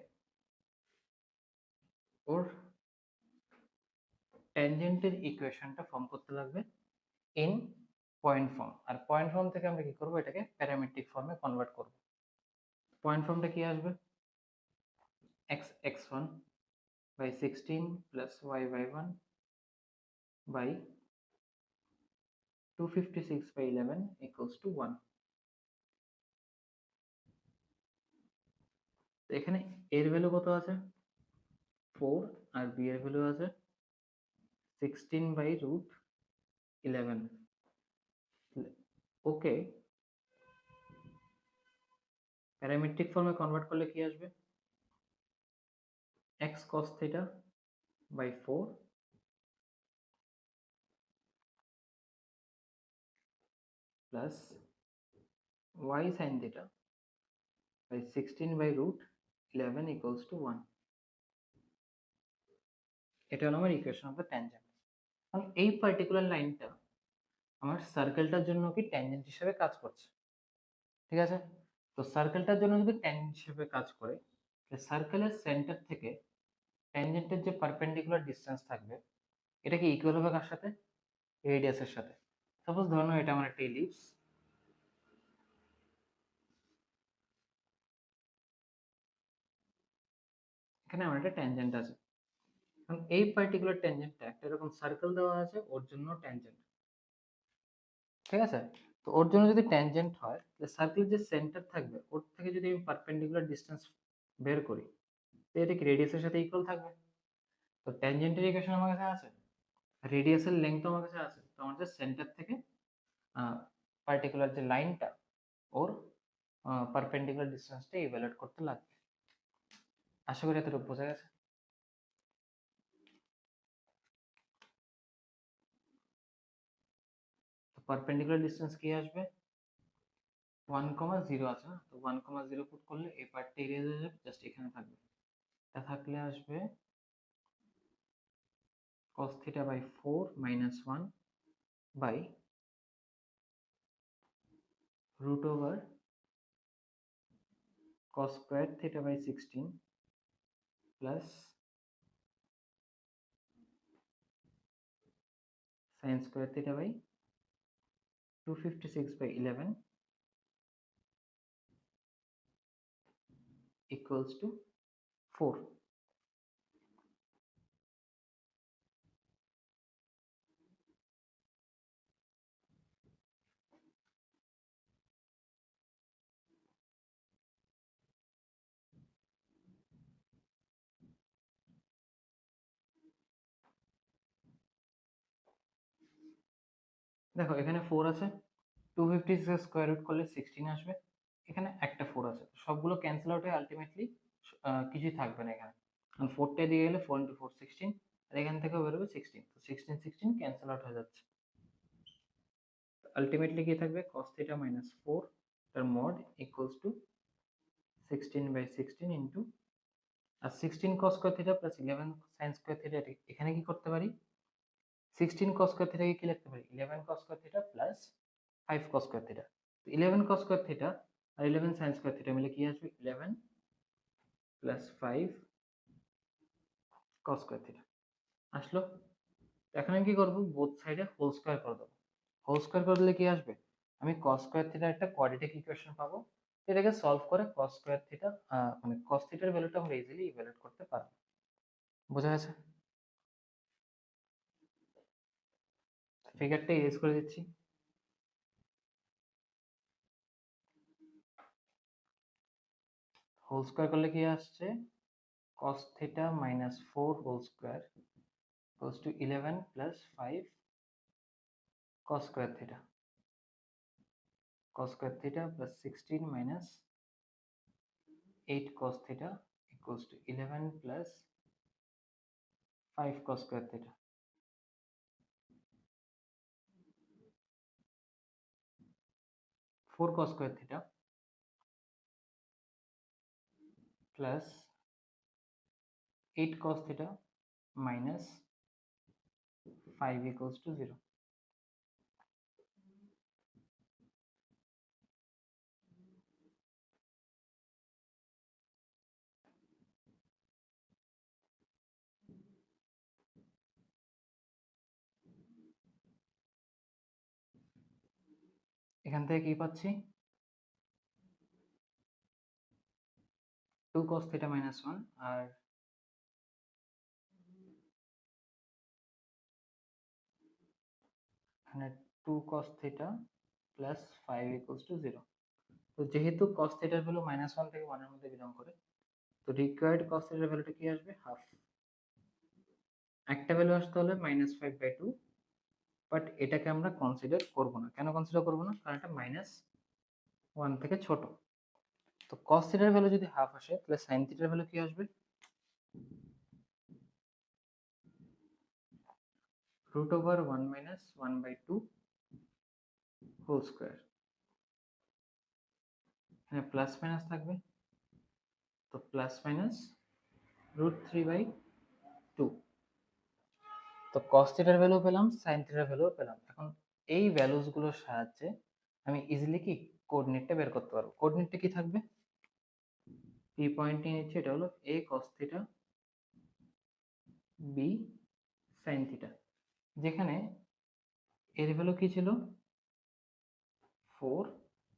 ওর ট্যানজেন্টের ইকুয়েশনটা ফর্ম করতে লাগবে ইন পয়েন্ট ফর্ম। আর পয়েন্ট ফর্ম থেকে আমরা কি করব, এটাকে প্যারামেট্রিক ফর্মে কনভার্ট করব। পয়েন্ট ফর্মটা কি আসবে, x x1 by 16 plus y y1 by 256 by 11 equals to 1। তো এখানে এর ভ্যালু কত আছে 4, আর বি এর ভ্যালু আছে 16 by root 11। ওকে, প্যারামেট্রিক ফর্মে কনভার্ট করলে কি আসবে, x cos theta by 4 plus y sin theta by 16 by root 11 equals to 1। এটা হলো আমার ইকুয়েশন অফ দ্য ট্যানজেন্ট। কারণ এই পার্টিকুলার লাইনটা আমার সার্কেলটার জন্য কি ট্যানজেন্ট হিসেবে কাজ করছে, ঠিক আছে। তো সার্কেলটার জন্য যদি ট্যানজেন্ট হিসেবে কাজ করে, তাহলে সার্কেলের সেন্টার থেকে ট্যানজেন্টের যে পারপেন্ডিকুলার ডিসটেন্স থাকবে, এটা কি ইকুয়াল হবে কার সাথে, রেডিয়াসের সাথে। সাপোজ ধরো এটা আমার একটা ইলিপস, এখানে আমার একটা ট্যানজেন্ট আছে। কারণ এই পার্টিকুলার ট্যানজেন্টটা একটা এরকম সার্কেল দেওয়া আছে, ওর জন্য ট্যানজেন্ট, ঠিক আছে। তো ওর জন্য যদি ট্যানজেন্ট হয়, তাহলে সার্কেলের যে সেন্টার থাকবে ওর থেকে যদি আমি পারপেন্ডিকুলার ডিসটেন্স বের করি, তো এটা কি রেডিয়াসের সাথে ইকুয়াল থাকবে। তো ট্যানজেন্টের ইকুয়েশন আমার কাছে আছে, রেডিয়াসের লেংথ আমার কাছে আছে, তো আমার যে সেন্টার থেকে পার্টিকুলার যে লাইনটা ওর পারপেন্ডিকুলার ডিসটেন্সটা ইভ্যালুয়েট করতে লাগবে। আশা করি এতটুকু বোঝা গেছে। তো পারপেন্ডিকুলার ডিসটেন্স কি আসবে, 1,0 আছে না, তো 1,0 পুট করলে এই পার্টটা এরিয়া হয়ে যাবে, জাস্ট এখানে থাকবে। এটা থাকলে আসবে cos theta by 4 minus 1 by root over cos square theta by 16 plus sin square theta by 256 by 11 equals to 4। দেখো এখানে 4 আছে, 256 স্কোয়ার রুট করলে 16 আসবে, এখানে একটা 4 আছে, সবগুলো ক্যান্সেল আউট হয়ে আলটিমেটলি কিছুই থাকবে না এখানে। কারণ 4টা দিয়ে গেলে 4 × 4 16, আর এখান থেকেও বেরোবে 16, তো 16 16 ক্যান্সেল আউট হয়ে যাচ্ছে। আলটিমেটলি কি থাকবে, cos theta minus 4 তার mod equals to 16 by 16 into, R 16 cos square theta plus 11 sin square theta, এখানে কি করতে পারি, 16 cos square theta কে কি লিখতে পারি, 11 cos square theta plus 5 cos square theta। তো 11 cos square theta আর 11 sin square theta মিলে কি আসবে, 11 plus 5 cos square theta আসলো। এখন আমি কি করব, বোথ সাইডে হোল স্কয়ার করে দেবো। হোল স্কয়ার করে দিলে কি আসবে, আমি cos square theta একটা কোয়াড্রেটিক ইকুয়েশন পাবো। এটাকে সলভ করে cos square theta মানে cos theta এর ভ্যালুটা আমরা ইজিলি ইভালুয়েট করতে পারবো। বোঝা গেছে? ফিগারটা ইরেজ করে দিচ্ছি। হোল স্কোয়ার করলে কি আসছে, cos theta minus 4 whole square equals to 11 plus 5 cos square theta. Cos square theta plus 16 minus 8 cos theta equals to 11 plus 5 cos square theta. Four cos square theta plus 8 cos theta minus 5 equals to 0. এখান থেকে কি পাচ্ছি, 2 cos theta minus 1 আর এখানে 2 cos theta plus 5 equals to 0. তো যেহেতু cos theta এর value -1 থেকে 1 এর মধ্যে বিলং করে, তো রিকোয়ার্ড cos theta এর ভ্যালুটা কি আসবে, হাফ। একটা ভ্যালু আসতে হলে -5/2, বাট এটাকে আমরা কনসিডার করব না। কেন কনসিডার করব না, কারণ এটা -1 থেকে ছোট। তো cos theta এর ভ্যালু যদি হাফ আসে, তাহলে sin theta এর ভ্যালু কি আসবে, √1 - 1/2 হোল স্কোয়ার। এখানে প্লাস মাইনাস থাকবে, তো প্লাস মাইনাস √3/2। তো cos theta এর ভ্যালু পেলাম, sin theta এর ভ্যালু পেলাম। এখন এই ভ্যালুস গুলোর সাহায্যে আমি ইজিলি কি কোঅর্ডিনেটটা বের করতে পারবো। কোঅর্ডিনেটটা কি থাকবে, পি পয়েন্টে নিচ্ছে, এটা হলো a cos theta, b sin theta, যেখানে এর ভ্যালু কি ছিল 4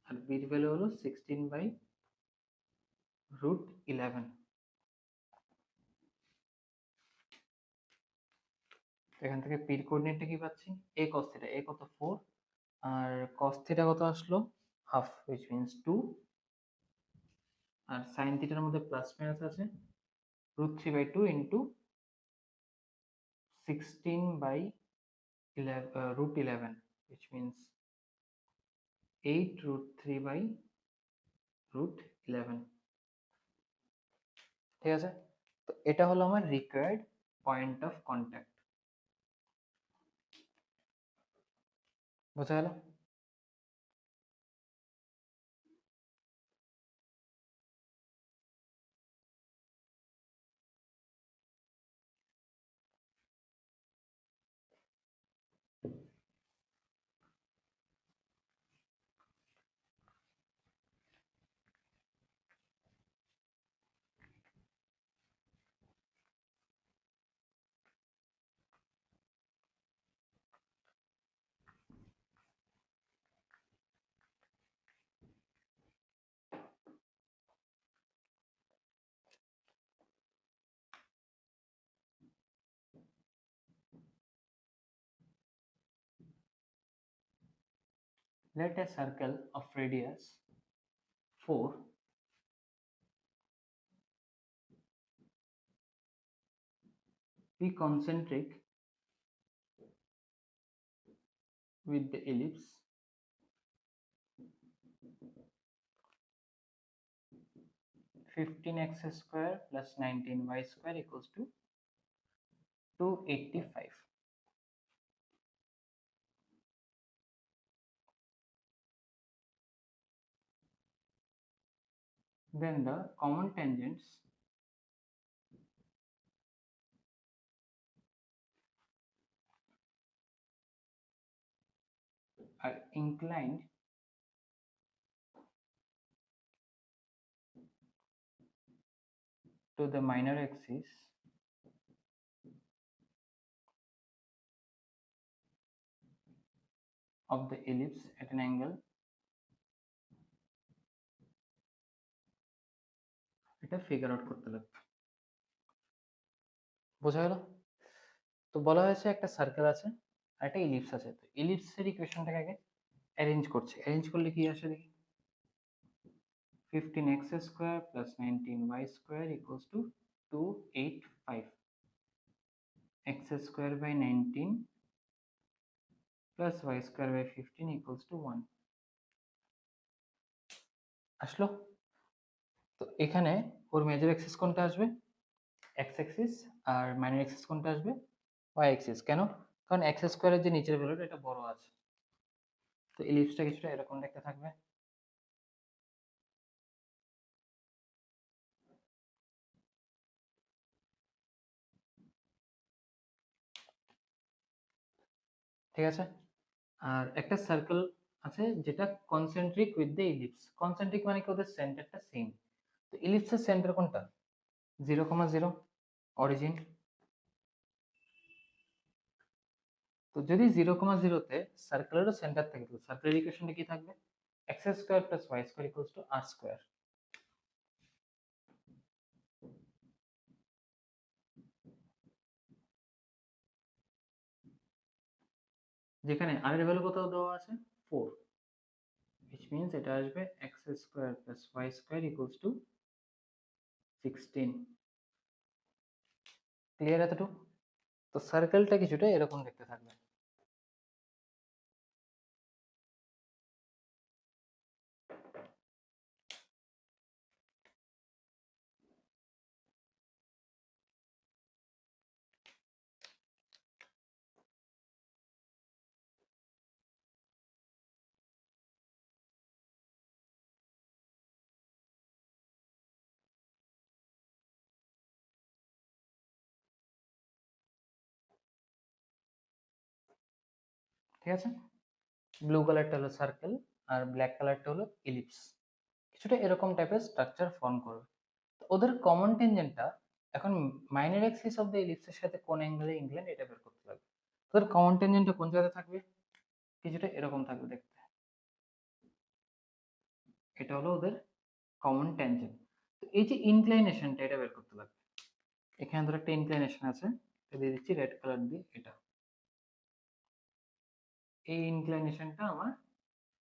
আর b এর ভ্যালু হলো 16/√11। এখান থেকে p এর কোঅর্ডিনেটটা কি পাচ্ছি, a cos theta, a কত 4 আর cos theta কত আসলো হাফ, which means 2, আর sin theta এর মধ্যে প্লাস মাইনাস আছে, √3/2 into 16/11, which means 8√3/11। ঠিক আছে, তো এটা হলো আমার রিকোয়ার্ড পয়েন্ট অফ কন্ট্যাক্ট। বোঝা গেল? Let a circle of radius 4 be concentric with the ellipse 15x square plus 19y square equals to 285. Then the common tangents are inclined to the minor axis of the ellipse at an angle, এটা figure out করতে লাগবে। বোঝা গেল? তো বলা হয়েছে একটা circle আছে আর একটা ইলিপস আছে, তো ইলিপসের ইকুয়েশনটাকে আগে অ্যারেঞ্জ করছে। অ্যারেঞ্জ করলে কি আসে দেখি, 15x square plus 19y square equals to 285. x square by 19 plus y square by 15 equals to 1 আসলো। তো এখানে ওর মেজর অ্যাক্সিস কোনটা আসবে? X axis. আর মাইনর অ্যাক্সিস কোনটা আসবে? Y axis. কেন? কারণ এক্স স্কোয়ারের যে নিচের ভ্যালুটা এটা বড় আছে। তো ইলিপসটা কিছুটা এরকম দেখতে থাকবে। ঠিক আছে? আর একটা সার্কেল আছে যেটা concentric with the ellipse. Concentric মানে কি ওদের সেন্টারটা সেম। তো ইলিপসের সেন্টার কোনটা? 0,0 অরিজিন। তো যদি 0,0 তে সার্কেলেরও সেন্টার থাকে তো সার্কেলের ইকুয়েশনটা কি থাকবে? X square plus y square equals to r square. যেখানে আর এর ভ্যালু কত দেওয়া আছে? 4, which means এটা আসবে x square plus y square equals to 16। Clear এতটুকু? তো সার্কেলটা কিছুটা এরকম দেখতে থাকবে। ঠিক আছে? ব্লু কালারটা হলো সার্কেল আর ব্ল্যাক কালারটা হলো ইলিপস। কিছুটা এরকম টাইপের স্ট্রাকচার ফর্ম করবে। তো ওদের কমন টেনজেন্টটা এখন মাইনর অ্যাক্সিস অফ দ্য ইলিপসের সাথে কোন অ্যাঙ্গেলে ইংল্যান্ড এটা বের করতে লাগবে। তোদের কমন টেনজেন্টটা কোন জায়গায় থাকবে? কিছুটা এরকম থাকবে দেখতে। এটা হলো ওদের কমন ট্যানজেন্ট। তো এই যে ইনক্লাইনেশনটা এটা বের করতে লাগবে। এখানে ধর একটা ইনক্লাইনেশন আছে, এটা দিয়ে দিচ্ছি রেড কালার দিয়ে। এটা এই ইনক্লাইনেশনটা আমার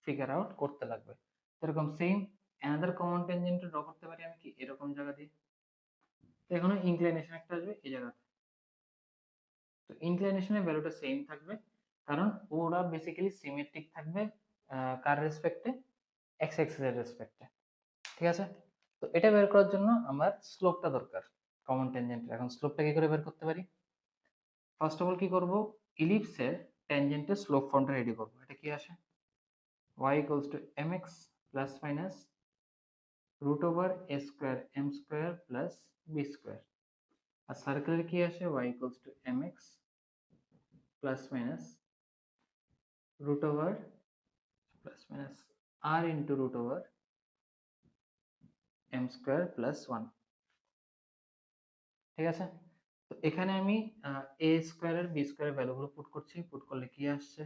ফিগার আউট করতে লাগবে। এরকম same another common tangent draw করতে পারি আমি কি এরকম জায়গা দিয়ে। তো এখানে ইনক্লাইনেশন একটা আসবে এই জায়গাতে। তো ইনক্লাইনেশনের ভ্যালুটা সেম থাকবে কারণ ওরা বেসিক্যালি সিমেট্রিক থাকবে কার রেসপেক্টে? এক্স অ্যাক্সিস এর রেসপেক্টে। ঠিক আছে? তো এটা বের করার জন্য আমার স্লোপটা দরকার কমন ট্যানজেন্টের। এখন স্লোপটা কি করে বের করতে পারি? ফার্স্ট অফ অল কি করব? ইলিপসের ট্যানজেন্টের স্লোপ ফর্মটা রেডি করব। এটা কি আসে? y equals to mx plus minus root over a square m square plus b square। আর সার্কেলের কি আসে? y equals to mx plus minus root over plus minus r into root over m square plus 1। ঠিক আছে? তো এখানে আমি a square আর b স্কয়ারের ভ্যালুগুলো পুট করছি। পুট করলে কি আসছে?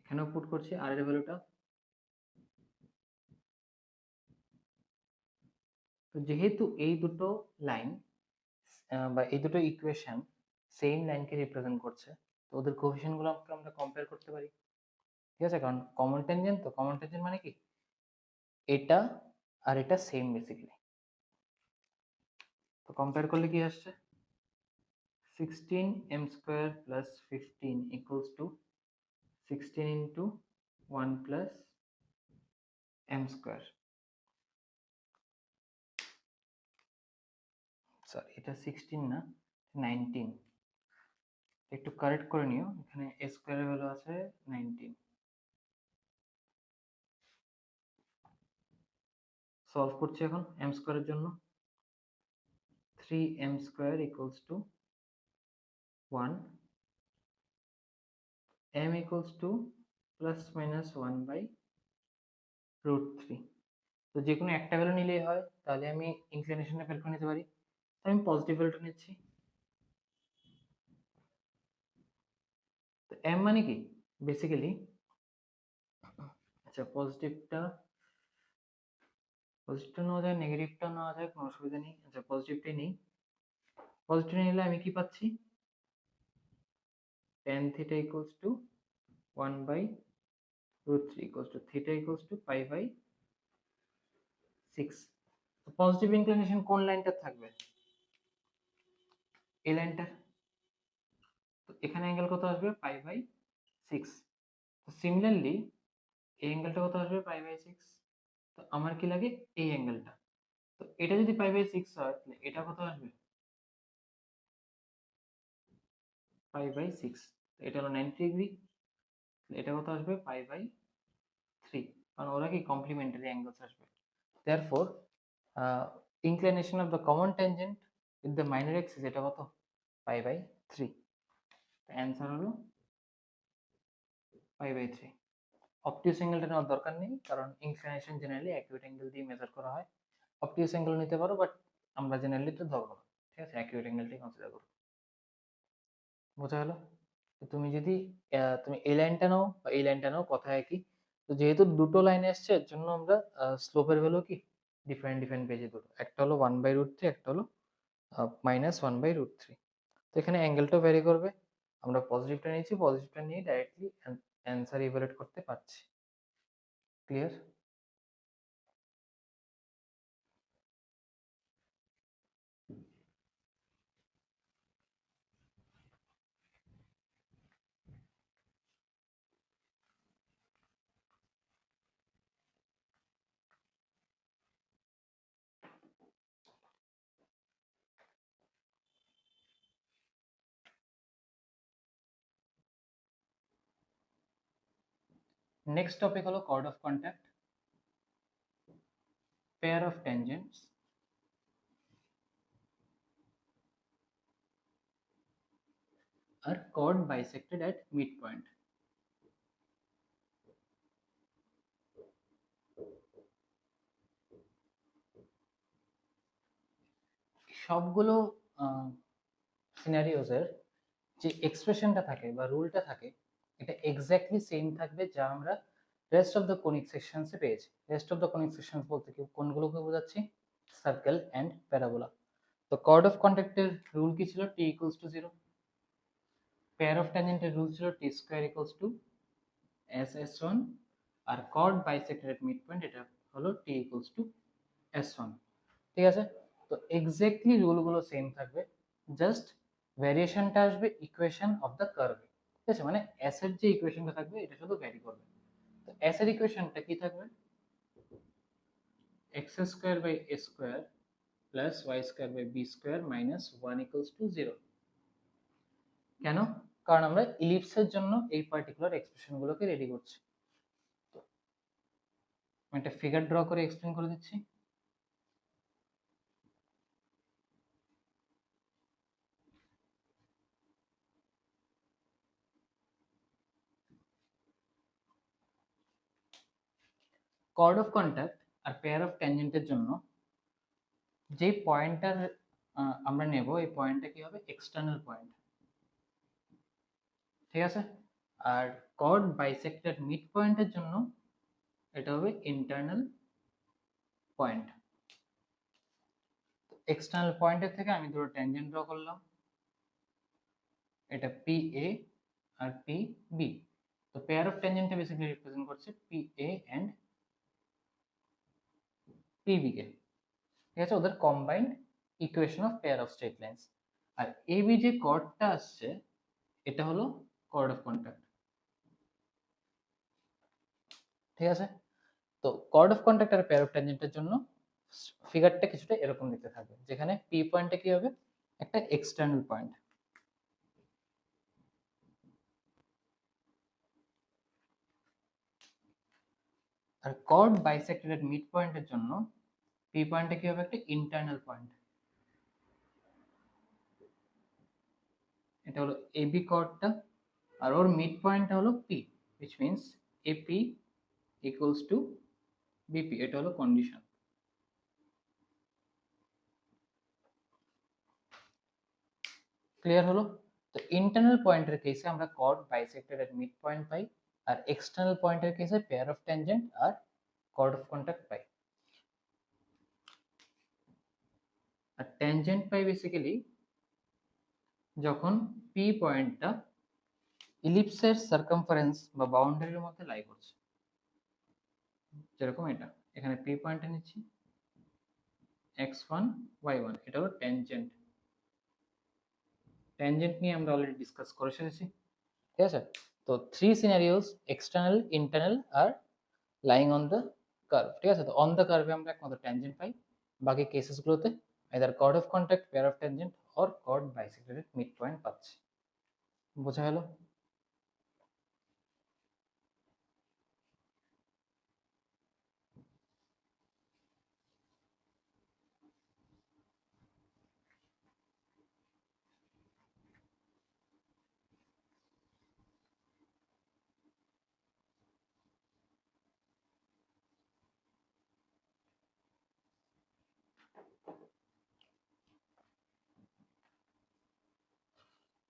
এখানেও পুট করছি r এর ভ্যালুটা। তো যেহেতু এই দুটো লাইন বা এই দুটো ইকুয়েশন সেম লাইনকে রিপ্রেজেন্ট করছে, তো ওদের কোএফিসিয়েন্ট গুলো আমরা কম্পেয়ার করতে পারি। ঠিক আছে? কারণ কমন টেনজেন্ট, তো কমন টেনজেন্ট মানে কি এটা আর এটা সেম বেসিক্যালি। তো কম্পেয়ার করলে কি আসছে? 16m square plus 15 equals to 16 into 1 plus m square। Sorry, এটা 16 না, 19। একটু কারেক্ট করে নিও, এখানে a স্কয়ারের ভ্যালু আছে 19। সলভ করছি এখন m স্কয়ারের জন্য। 3m square equals to 1, m equals to plus minus 1 by root 3। তো যে কোনো একটা ভ্যালু নিলেই হয়, তাহলে আমি ইনক্লিনেশনটা বের করে নিতে পারি। আমি পজিটিভ ভ্যালুটা নিচ্ছি। তো m মানে কি বেসিক্যালি, আচ্ছা পজিটিভটা নেওয়া যায়, নেগেটিভটা নেওয়া যায়, কোনো অসুবিধা নেই। আচ্ছা পজিটিভটাই নেই। পজিটিভ নিলে আমি কি পাচ্ছি? tan theta equals to 1/√3 equals to theta equals to π/6। তো পজিটিভ ইনক্লিনেশন কোন লাইনটা থাকবে? এই লাইনটা। তো এখানে অ্যাঙ্গেল কত আসবে? π/6। তো সিমিলারলি এই অ্যাঙ্গেলটা কত আসবে? π/6। তো আমার কি লাগে? এই অ্যাঙ্গেলটা। তো এটা যদি π/6 হয় তাহলে এটা কত আসবে? π/6। তো এটা হলো 90 ডিগ্রি। এটা কত আসবে? π/3। কারণ ওরা কি কমপ্লিমেন্টারি অ্যাঙ্গেলস আসবে। Therefore, inclination of the common tangent with the minor axis এটা কত? π/3। অ্যান্সার হলো π/3। অবটিউস অ্যাঙ্গেলটা নেওয়ার দরকার নেই, কারণ ইনক্লিনেশন জেনারেলি অ্যাকিউট অ্যাঙ্গেল দিয়ে মেজার করা হয়। অবটিউস অ্যাঙ্গেল নিতে পারো, বাট আমরা জেনারেলি এটা ধরবো না। ঠিক আছে, অ্যাকিউট অ্যাঙ্গেলটাই কনসিডার করো। বোঝা গেল? তুমি যদি তুমি এই লাইনটা নাও বা এই লাইনটা নাও, কথা একই। তো যেহেতু দুটো লাইন আসছে, এর জন্য আমরা স্লোপের ভ্যালু কি ডিফারেন্ট ডিফারেন্ট পেয়েছি দুটো। একটা হলো 1/√3, একটা হলো -1/√3। তো এখানে অ্যাঙ্গেলটাও ভ্যারি করবে। আমরা পজিটিভটা নিয়েছি, পজিটিভটা নিয়ে ডাইরেক্টলি অ্যান্সার ইভালুয়েট করতে পারছি। ক্লিয়ার? নেক্সট টপিক হলো chord of contact, pair of tangents আর chord bisected at midpoint। সবগুলো সিনারিওসের যে এক্সপ্রেশনটা থাকে বা রুলটা থাকে, এটা এক্স্যাক্টলি সেম থাকবে যা আমরা রেস্ট অফ দ্য কোনিক সেকশনসে পেয়েছি। Rest of the conic sections বলতে কি কোনগুলোকে বোঝাচ্ছি? Circle and parabola. তো কর্ড অফ কন্ট্যাক্টের রুল কি ছিল? T equals to 0। Pair of ট্যানজেন্টের রুল ছিল T square equals to s1। আর chord bisected at mid point এটা হলো টি ইকুয়ালস টু s1। ঠিক আছে, তো এক্স্যাক্টলি রুলগুলো সেম থাকবে, জাস্ট ভ্যারিয়েশনটা আসবে ইকুয়েশন অফ দ্য কার্ভে। ঠিক আছে, মানে s এর যে ইকুয়েশনটা থাকবে এটা শুধু ভ্যারি করবে। তো s এর ইকুয়েশনটা কি থাকবে? x² / a² plus y² / b² minus 1 equals to 0। কেন? কারণ আমরা ইলিপসের জন্য এই পার্টিকুলার এক্সপ্রেশনগুলোকে রেডি করছি। তো আমি একটা ফিগার ড্র করে এক্সপ্লেন করে দিচ্ছি। কর্ড অফ কন্ট্যাক্ট আর পেয়ার অফ ট্যানজেন্টের জন্য যে পয়েন্টটার আমরা নেব, এই পয়েন্টটা কি হবে? External point. ঠিক আছে, আর কর্ড বাইসেক্টেড মিড পয়েন্টের জন্য এটা হবে ইন্টারনাল পয়েন্ট। এক্সটার্নাল পয়েন্টের থেকে আমি দুটো ট্যানজেন্ট ড্র করলাম, এটা পি এ আর পি বি। তো পেয়ার অফ ট্যানজেন্টে বেসিক্যালি রিপ্রেজেন্ট করছে P A and P B কে। ঠিক আছে, ওদের combined equation of pair of straight lines. আর এ বি যে কর্ডটা আসছে এটা হলো কর্ড অফ কন্ট্যাক্ট। ঠিক আছে, তো কর্ড অফ কন্ট্যাক্ট আর পেয়ার অফ ট্যানজেন্টের জন্য ফিগারটা কিছুটা এরকম দেখতে থাকবে, যেখানে পি পয়েন্টটা কি হবে? একটা external point. R chord bisected at mid পয়েন্টের জন্য পি পয়েন্টটা কি হবে? একটা ইন্টারনাল পয়েন্ট। এটা হলো এবি কর্ডটা, আর ওর মিড পয়েন্টটা হলো P, which means AP equals to BP. এটা হলো কন্ডিশন। ক্লিয়ার হলো? তো ইন্টারনাল পয়েন্টের কেসে আমরা chord bisected at mid point পাই, আর এক্সটার্নাল পয়েন্টের কেসে পেয়ার অফ ট্যানজেন্ট আর কর্ড অফ কন্ট্যাক্ট পাই। আর ট্যানজেন্ট পাই বেসিক্যালি যখন পি পয়েন্টটা ইলিপসের সার্কামফারেন্স বা বাউন্ডারির মধ্যে লাই করছে, যেরকম এটা এখানে পি পয়েন্টে নিচ্ছি x1 y1, এটা হলো ট্যানজেন্ট। ট্যানজেন্ট নিয়ে আমরা অলরেডি ডিসকাস করে এসেছি, ঠিক আছে? তো থ্রি সিনারিওস, এক্সটার্নাল, ইন্টারনাল আর লাইং অন দ্য কার্ভ, ঠিক আছে? তো অন দ্য কার্ভে আমরা একমাত্র ট্যানজেন্ট পাই, বাকি কেসেসগুলোতে either chord of contact, pair of tangent or chord bisected mid point পাচ্ছি। বোঝা গেল?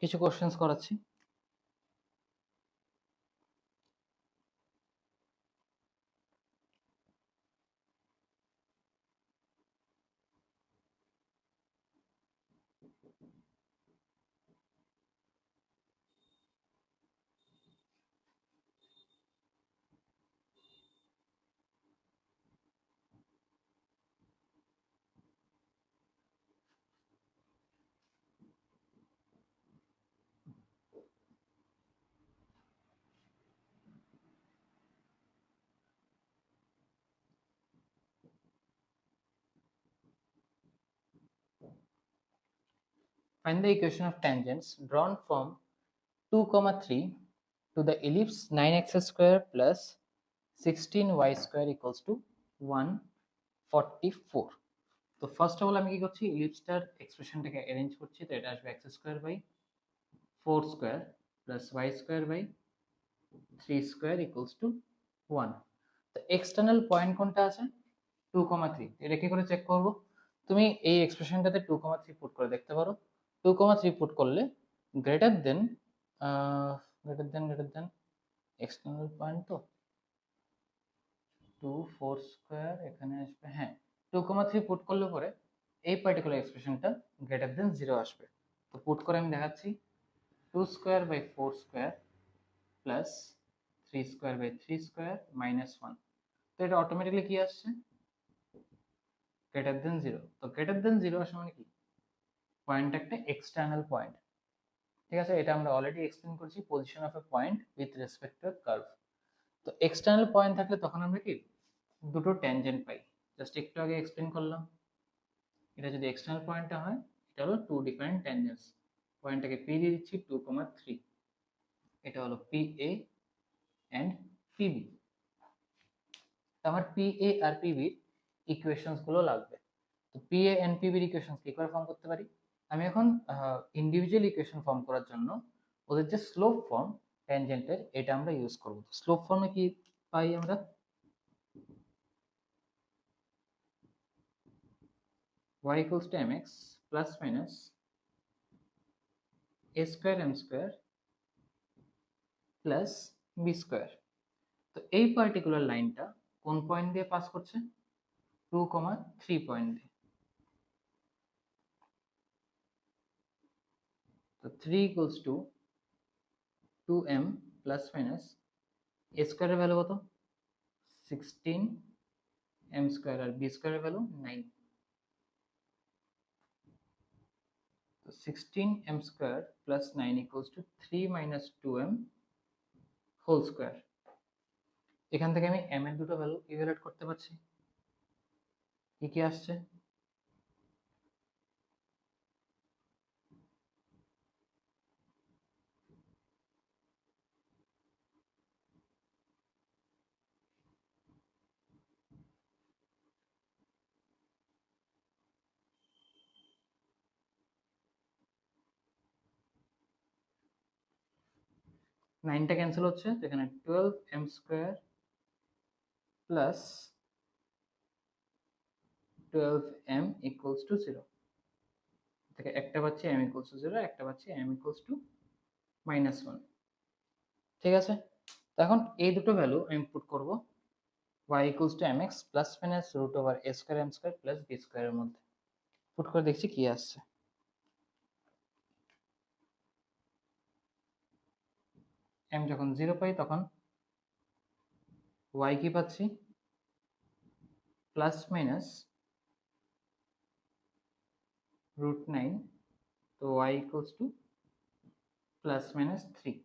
কিছু কোশ্চেন্স করাচ্ছি। Find the equation of tangents drawn from 2, 3 to the ellipse 9x square plus 16y square equals to 144. তো first of all আমি কি করছি, ইলিপসটার এক্সপ্রেশনটাকে arrange করছি। তো এটা আসবে x square by 4 square plus y square by 3 square equals to 1। তো external point কোনটা আছে, 2, 3। এটা কি করে চেক করব? তুমি এই এক্সপ্রেশনটাতে 2, 3 পুট করে দেখতে পারো। 2, 3 পুট করলে গ্রেটার দেন এক্সটার্নাল পয়েন্ট, তো 2, 4 স্কয়ার এখানে আসবে, হ্যাঁ 2, 3 পুট করলে পরে এই পার্টিকুলার এক্সপ্রেশনটা গ্রেটার দেন 0 আসবে। তো পুট করে আমি দেখাচ্ছি, 2 square by 4 square plus 3 square by 3 square minus 1। তো এটা অটোমেটিক্যালি কি আসছে, গ্রেটার দেন 0। তো গ্রেটার দেন 0 আসা মানে কি, পয়েন্ট একটা এক্সটার্নাল পয়েন্ট, ঠিক আছে? এটা আমরা অলরেডি এক্সপ্লেন করেছি, position of A point with respect to curve. তো এক্সটার্নাল পয়েন্ট থাকলে তখন আমরা কি দুটো ট্যানজেন্ট পাই, জাস্ট একটু আগে এক্সপ্লেন করলাম। এটা যদি এক্সটার্নাল পয়েন্টটা হয়, এটা হলো টু ডিফারেন্ট ট্যানজেন্টস। পয়েন্টটাকে পি দিয়ে দিচ্ছি 2, 3, এটা হলো পি এ অ্যান্ড পিবি। আমার পি এ আর পিবির ইকুয়েশনস গুলো লাগবে। তো পি এ এন্ড পিবির ইকুয়েশনস কি করে ফর্ম করতে পারি? আমি এখন ইন্ডিভিজুয়াল ইকুয়েশন ফর্ম করার জন্য ওদের যে স্লোপ ফর্ম ট্যানজেন্টের, এটা আমরা ইউজ করব। স্লোপ ফর্মে কি পাই আমরা, y equals to mx plus minus a square m square plus b square। তো এই পার্টিকুলার লাইনটা কোন পয়েন্ট দিয়ে পাস করছে, 2, 3 পয়েন্ট দিয়ে। তো 3 equals to 2m plus minus a স্কয়ারের ভ্যালু কত, 16, m স্কয়ার আর b স্কয়ারের ভ্যালু 9। তো 16m square plus 9 equals to 3 minus 2m whole square. এখান থেকে আমি m এর দুটো ভ্যালু ইভালুয়েট করতে পারছি, কি কি আসছে, 9টা ক্যান্সেল হচ্ছে, তো এখানে 12m square plus 12m equals to 0 থেকে একটা পাচ্ছি m equals to 0, একটা পাচ্ছি m equals to -1। ঠিক আছে? তো এখন এই দুটো ভ্যালু আমি পুট করব y equals to mx plus minus root over a square m square plus b square এর মধ্যে। পুট করে দেখছি কি আসছে। m যখন 0 পাই তখন y কি পাচ্ছি প্লাস মাইনাস √9, তো y equals to plus minus 3।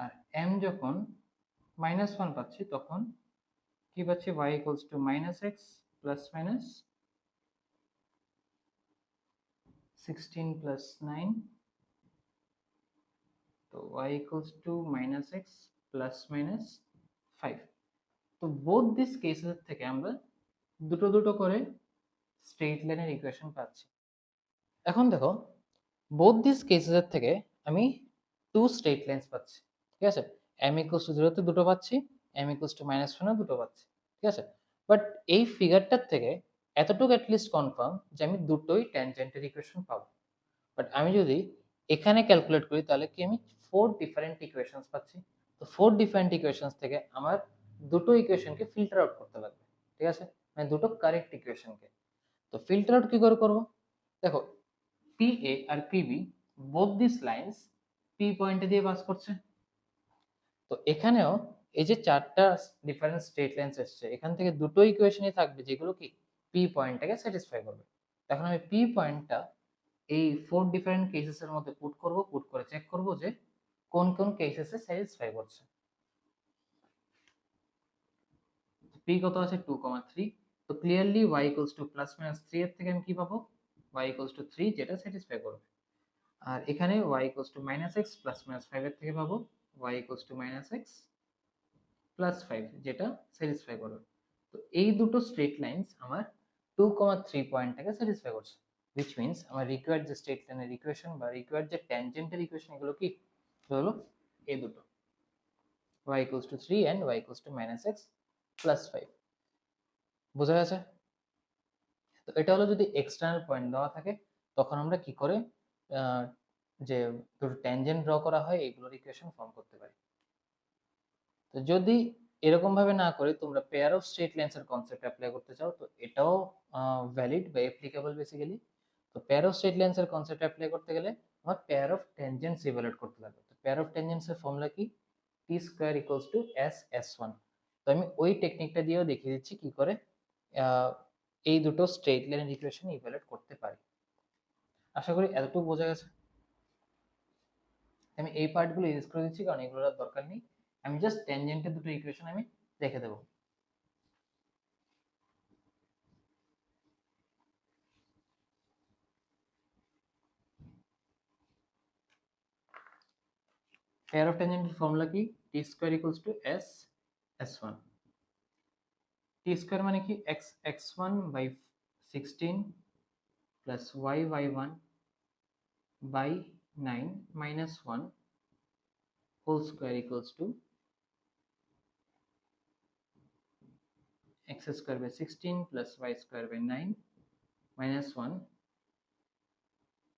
আর m যখন -1 পাচ্ছি তখন কি পাচ্ছি y equals to -x plus minus 16 plus 9, তো y equals to -x plus minus 5। তো বোথ দিস কেসেস থেকে আমরা দুটো দুটো করে স্ট্রেট লাইনের ইকুয়েশন পাচ্ছি। এখন দেখো বোথ দিস কেসেস থেকে আমি টু স্ট্রেট লাইনস পাচ্ছি, ঠিক আছে। m ইকুয়ালস টু 0 তে দুটো পাচ্ছি, m ইকুয়ালস টু -1 এ দুটো পাচ্ছি, ঠিক আছে। বাট এই ফিগারটার থেকে এতটুকু অ্যাটলিস্ট কনফার্ম যে আমি দুটোই ট্যানজেন্টের ইকুয়েশন পাবো। বাট আমি যদি এখানে ক্যালকুলেট করি তাহলে কি আমি 4 ডিফারেন্ট ইকুয়েশনস পাচ্ছি। তো 4 ডিফারেন্ট ইকুয়েশনস থেকে আমার দুটো ইকুয়েশনকে ফিল্টার আউট করতে লাগবে, ঠিক আছে, মানে দুটো কারেক্ট ইকুয়েশনকে। তো ফিল্টার আউট কি করে করব? দেখো PA আর PB both this lines P পয়েন্টে দিয়ে পাস করছে। তো এখানেও এই যে চারটা ডিফারেন্ট স্ট্রেট লাইনস এসছে, এখান থেকে দুটো ইকুয়েশনই থাকবে যেগুলো কি P পয়েন্টটাকে স্যাটিসফাই করবে। এখন আমি P পয়েন্টটা এই 4 ডিফারেন্ট কেসেস এর মধ্যে পুট করব, পুট করে চেক করব যে কোন কোন কেসেসে স্যাটিসফাই করছে। P কত আছে 2,3, তো clearly y equals to plus minus 3 এর থেকে আমি কি পাবো y ইকুয়ালস টু 3 যেটা স্যাটিসফাই করবে। আর এখানে y equals to -x plus minus 5 এর থেকে পাবো y equals to -x plus 5 যেটা স্যাটিসফাই করবে। তো এই দুটো স্ট্রেট লাইনস আমার 2,3 পয়েন্টটাকে স্যাটিসফাই করছে, which means আমার রিকোয়ার্ড যে স্ট্রেট লাইনের ইকুয়েশন বা রিকোয়ার্ড যে ট্যানজেন্টের ইকুয়েশন এগুলো কি হলো এই দুটো, y equals to 3 and y equals to -x plus 5। বোঝা গেছে? তো এটা হলো যদি এক্সটার্নাল পয়েন্ট দেওয়া থাকে তখন আমরা কি করে যে দুটো ট্যানজেন্ট ড্র করা হয় এগুলোর ইকুয়েশন ফর্ম করতে পারি। তো যদি এরকম ভাবে না করে তোমরা পেয়ার অফ স্ট্রেট লাইনস এর কনসেপ্ট অ্যাপ্লাই করতে চাও তো এটাও ভ্যালিড বা অ্যাপ্লিকেবল বেসিক্যালি। তো পেয়ার অফ স্ট্রেট লাইনস এর কনসেপ্ট অ্যাপ্লাই করতে গেলে আমার পেয়ার অফ ট্যানজেন্টস ইভালুয়েট করতে লাগবে। তো পেয়ার অফ ট্যানজেন্টস এর ফর্মুলা কি t square equals to s s1। তো আমি ওই টেকনিকটা দিয়েও দেখিয়ে দিচ্ছি কি করে এই দুটো স্ট্রেট লাইনের ইকুয়েশন ইভালুয়েট করতে পারি। আশা করি এতটুকু বোঝা গেছে। আমি এই পার্টগুলো ইউজ করে দিচ্ছি কারণ এগুলোর আর দরকার নেই, আমি জাস্ট ট্যানজেন্টের দুটো ইকুয়েশন আমি রেখে দেবো। পেয়ার অফ ট্যানজেন্টের ফর্মুলা কি t square equals to s s1। t square মানে কি x x1 by 16 plus y y1 by 9 minus 1 whole square equals to x square by 16 plus y square by 9 minus 1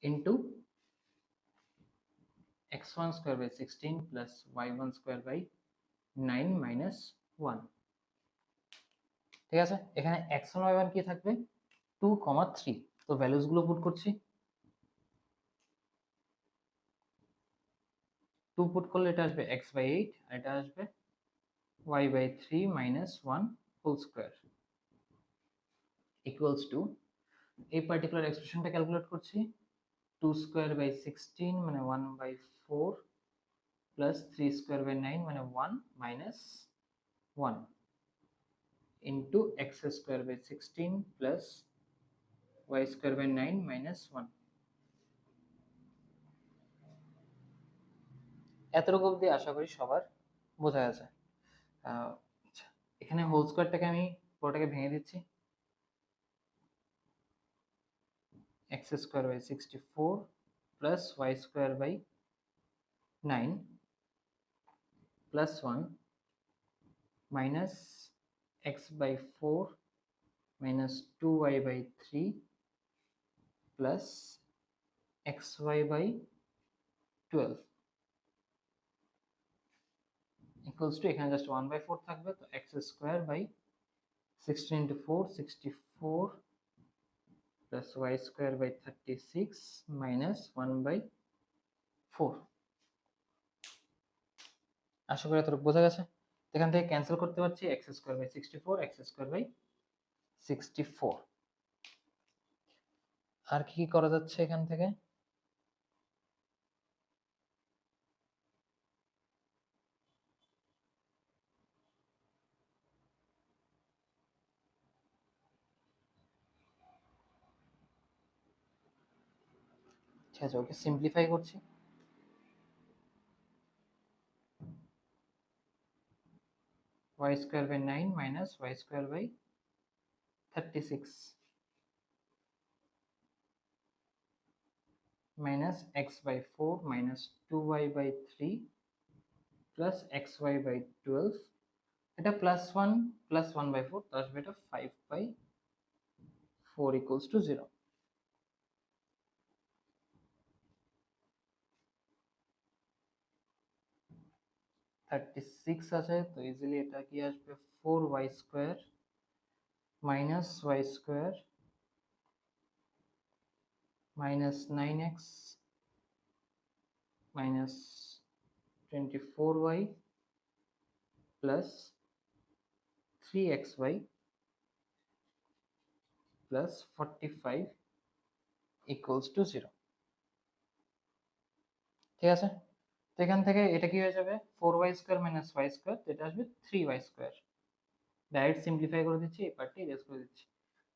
into x1 square by 16 plus y1 square by 9 minus 1। ঠিক আছে, এখানে x1 y1 কি থাকবে 2,3। তো values গুলো put করছি, 2 put করলে এটা আসবে x বাই 8 আর এটা আসবে y by 3 minus 1 whole square equals to এই পার্টিকুলার এক্সপ্রেশনটা ক্যালকুলেট করছি 2 স্কয়ার বাই 16 মানে 1 বাই 4 প্লাস 3 স্কয়ার বাই 9 মানে 1 minus 1 into x square by 16 plus y square by 9 minus 1। এতটুকু অবধি আশা করি সবার বোঝা গেছে। এখানে হোল স্কয়ারটাকে আমি পুরোটাকে ভেঙে দিচ্ছি, x square by 64 plus y square by 9 plus 1 minus x by 4 minus 2y by 3 plus xy by 12 equals to এখানে জাস্ট 1 বাই 4 থাকবে, তো x square by 16 into 4 64 plus y square by 36 minus 1 by 4। আশা করি এতটুকু বোঝা গেছে। এখান থেকে ক্যান্সেল করতে পারছি x square by 64, x square by 64। আর কি কি করা যাচ্ছে এখান থেকে? ঠিক আছে, ওকে সিম্পলিফাই করছি। Y square by 9 minus y square by 36 minus x by 4 minus 2y by 3 plus x y by 12। এটা প্লাস 1 বাই 4, তো আসবে এটা 5 বাই 4 ইকুয়ালস টু 0। 36 আছে, তো ইজিলি এটা কি আসবে 4y square minus y square minus 9x minus 24y plus 3xy plus 45 equals to 0। ঠিক আছে, তো এখান থেকে এটা কি হয়ে যাবে 4y square minus y square, তো এটা আসবে 3y স্কোয়ার। ডাইরেক্ট সিম্পলিফাই করে দিচ্ছি, এই পার্টটি ইরেজ করে দিচ্ছি।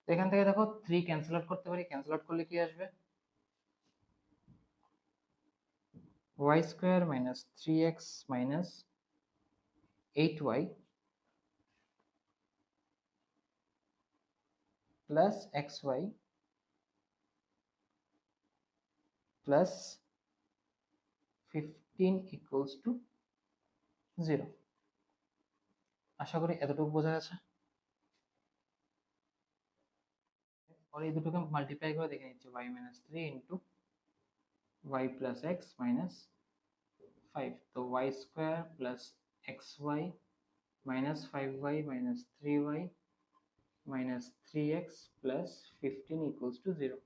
তো এখান থেকে দেখো 3 ক্যান্সেল আউট করতে পারি, ক্যান্সেল আউট করলে কি আসবে y square minus 3x minus 8y plus xy plus 15 equals to 0। আশা করি এতটুকু বোঝা গেছে। और এই দুটোকে মাল্টিপ্লাই করে দেখে নিচ্ছি y minus 3 into y plus x minus 5, তো y square plus x y minus 5y minus 3y minus 3x plus 15 equals to 0।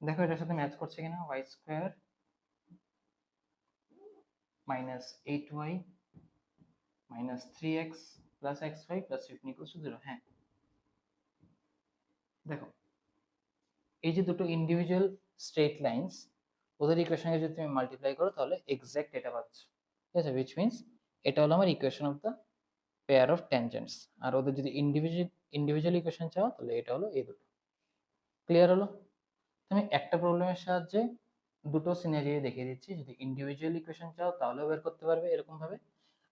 দেখো এটার সাথে ম্যাচ করছে কিনা, y square minus 8y minus 3x plus xy plus 15 equals to 0। হ্যাঁ, দেখো এই যে দুটো ইন্ডিভিজুয়াল স্ট্রেট লাইনস, ওদের ইকুয়েশনকে যদি তুমি মাল্টিপ্লাই করো তাহলে এক্স্যাক্ট এটা পাচ্ছ। ঠিক আছে, উইচ মিনস এটা হলো আমার equation of the pair of tangents. আর ওদের যদি ইন্ডিভিজুয়াল ইকুয়েশন চাও তাহলে এটা হলো এই দুটো। ক্লিয়ার হলো? তুমি একটা প্রবলেমের সাহায্যে দুটো সিনারিও দেখিয়ে দিচ্ছি। যদি ইন্ডিভিজুয়াল ইকুয়েশন চাও তাহলেও বের করতে পারবে এরকম ভাবে,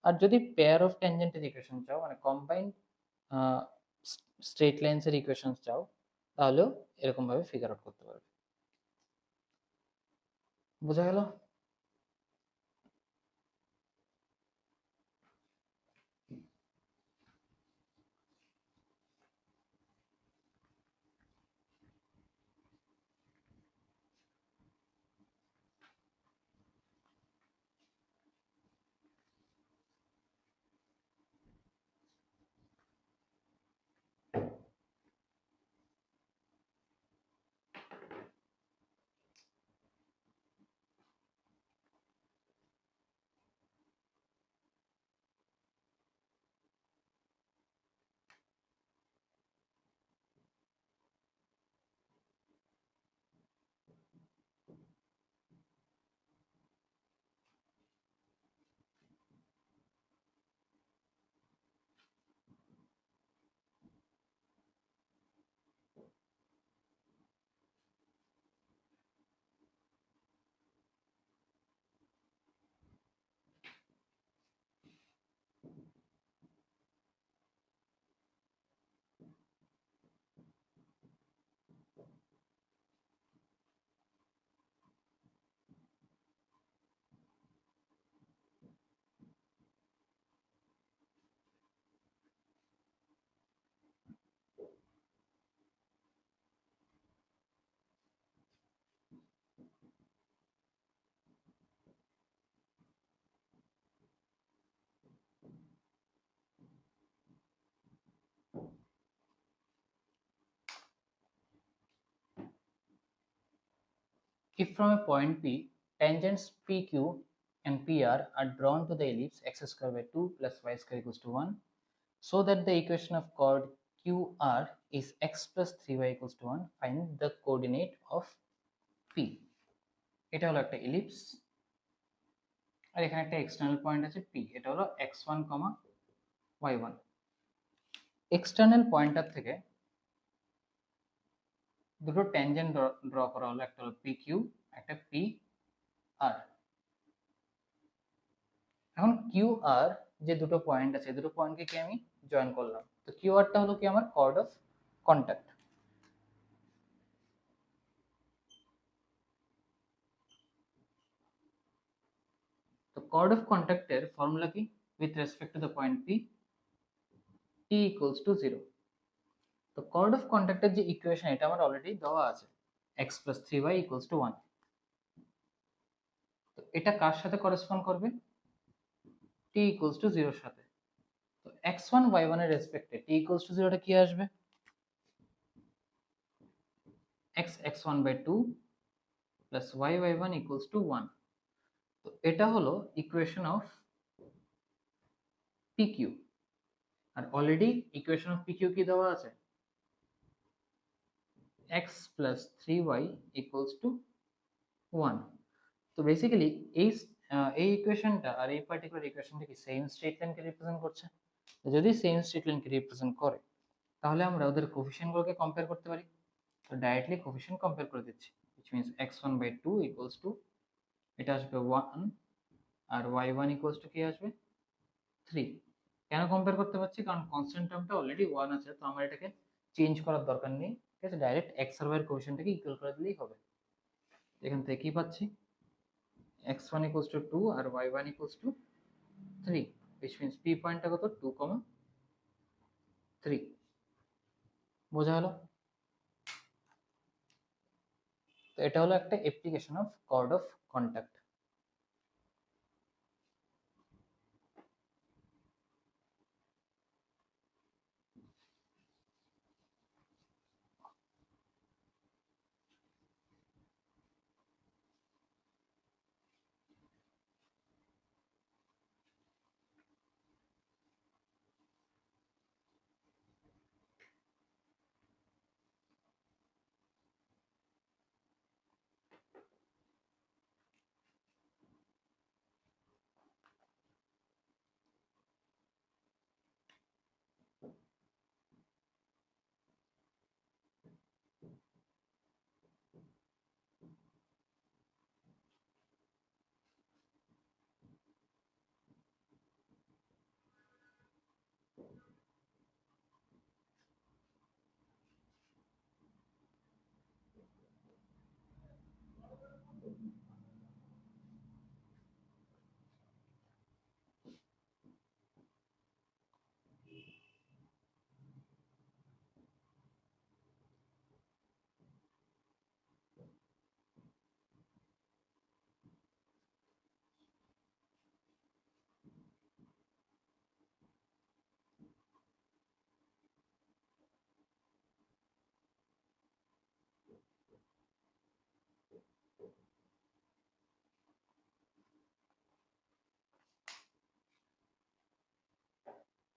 আর যদি পেয়ার অফ ট্যানজেন্টের ইকুয়েশন চাও মানে কম্বাইন্ড স্ট্রেট লাইনস এর ইকুয়েশন চাও তাহলেও এরকম ভাবে ফিগার আউট করতে পারবে। বোঝা গেল? If from a point P, tangents PQ and PR are drawn to the ellipse x square by 2 plus y square equals to 1, so that the equation of chord QR is x plus 3y equals to 1. Find the coordinate of P. এটা হলো একটা ellipse, আর এখানে একটা external point আছে P, এটা হলো x1, y1। External pointer থেকে দুটো ট্যানজেন্ট ড্র করা হলো, একটা হলো PQ, একটা PR। এখন QR যে দুটো পয়েন্ট আছে, দুটো পয়েন্টকে কি আমি জয়েন করলাম, তো QRটা হলো কি আমার কর্ড অফ কন্ট্যাক্ট। তো কর্ড অফ কন্ট্যাক্টের ফর্মুলা কি with respect to the point P? T equals to 0। তো কর্ড অফ কন্ট্যাক্টের যে ইকুয়েশন, এটা আমার অলরেডি দেওয়া আছে, x plus 3y equals to 1। তো এটা কার সাথে করেসপন্ড করবে? t equals to 0 এর সাথে। তো x1 y1 এর রেসপেক্টে t equals to 0 টা কি আসবে? x x1 by 2 plus y y1 equals to 1। তো এটা হলো ইকুয়েশন অফ PQ। আর অলরেডি ইকুয়েশন অফ PQ কি দেওয়া আছে? x plus 3y equals to 1। তো বেসিক্যালি এই ইকুয়েশনটা আর এই পার্টিকুলার ইকুয়েশনটা কি সেম স্ট্রেট লাইনকে রিপ্রেজেন্ট করছে? যদি সেম স্ট্রেট লাইনকে রিপ্রেজেন্ট করে, তাহলে আমরা ওদের কোফিশিয়েন্টগুলোকে কম্পেয়ার করতে পারি। তো ডাইরেক্টলি কোফিশিয়েন্ট কম্পেয়ার করে দিচ্ছি, which means x1 by 2 equals to, এটা আসবে 1, আর y1 equals to কি আসবে? 3। কেন কম্পেয়ার করতে পারছি? কারণ কনস্ট্যান্ট টার্মটা অলরেডি 1 আছে, তো আমার এটাকে চেঞ্জ করার দরকার নেই, ঠিক আছে? ডাইরেক্ট x আর y এর কোফিশিয়েন্টটাকে ইকুয়াল করে দিলেই হবে। এখান থেকে কি পাচ্ছি? x1 equals to 2 R y1 equals to 3, which means p পয়েন্টটা কত? 2, 3। বোঝা হলো? তো এটা হলো একটা application of chord of contact.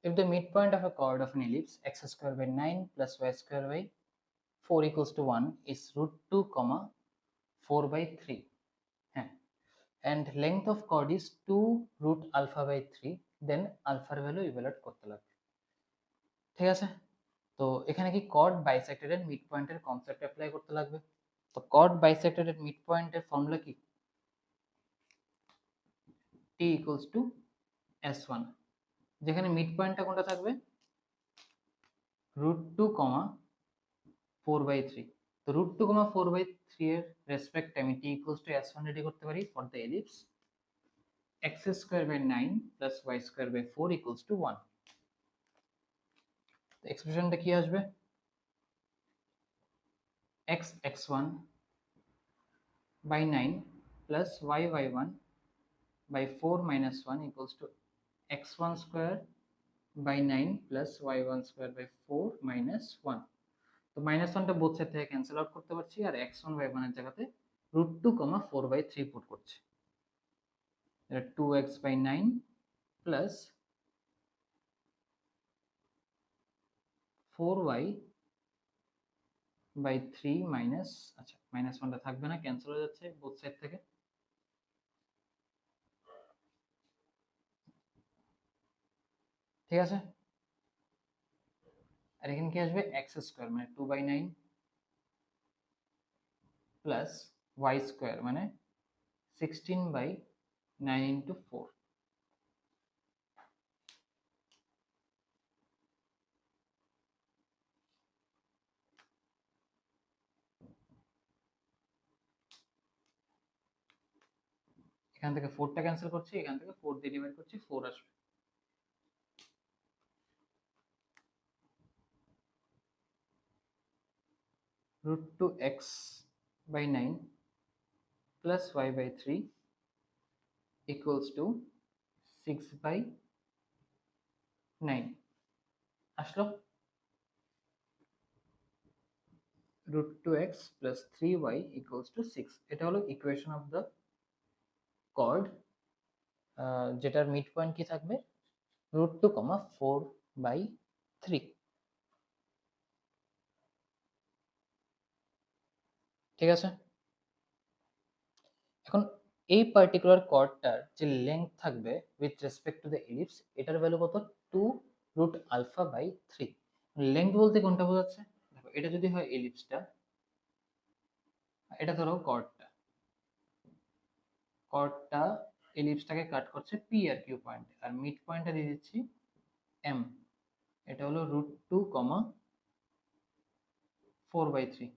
If the midpoint of a chord of an ellipse x square by 9 plus y square by 4 equals to 1 is root 2, 4 by 3, and length of chord is 2 root alpha by 3, then alpha value evaluate করতে লাগবে। ঠিক আছে? তো এখানে কি chord bisected এর mid পয়েন্টের concept apply করতে লাগবে। তো chord bisected এর মিড পয়েন্টের ফর্মুলা কি? t equals to s1, যেখানে মিড পয়েন্টটা কোনটা থাকবে? root 2, 4 by 3। তো root 2, 4 by 3 এর রেসপেক্টে আমি t equals to s1 ready করতে পারি for the ellipse x square by 9 plus y square by 4 equals to 1। তো এক্সপ্রেশনটা কি আসবে? x x1 by 9 plus y y1 by 4 minus 1 equals to x1 square by 9 plus y1 square by 4 minus 1। তো minus 1টা both side থেকে cancel out করতে পারছি, আর x1 y1 এর জায়গাতে root 2, 4 by 3 put করছি। এটা 2x/9 প্লাস 4y/3 মাইনাস, আচ্ছা minus ওয়ানটা থাকবে না, ক্যান্সেল হয়ে যাচ্ছে বোথ সাইড থেকে। ঠিক আছে, আর এখানে কি আসবে এক্স স্কোয়ার মানে 2/9 প্লাস ওয়াই স্কোয়ার মানে 16/9 ইন্টু 4। এখান থেকে 4টা ক্যান্সেল করছি, এখান থেকে 4 দিয়ে ডিভাইড করছি, 4 আসবে। √2x/9 plus y/3 equals to 6/9 আসলো। √2x plus 3y equals to 6, এটা হলো ইকুয়েশন অফ দ্য কর্ড, যেটার মিড পয়েন্ট কি থাকবে √2, 4/3। ঠিক আছে, এখন এই পার্টিকুলার কর্ডটার যে লেংথ থাকবে with respect to the ellipse, এটার ভ্যালু কত 2√α/3। লেংথ বলতে কোনটা বোঝাচ্ছে, দেখো এটা যদি হয় এলিপসটা, এটা ধরো কর্ডটা, কর্ডটা এলিপসটাকে কাট করছে পি আর কিউ পয়েন্ট, আর মিড পয়েন্টটা দিয়ে দিচ্ছি এম, এটা হলো √2, 4/3।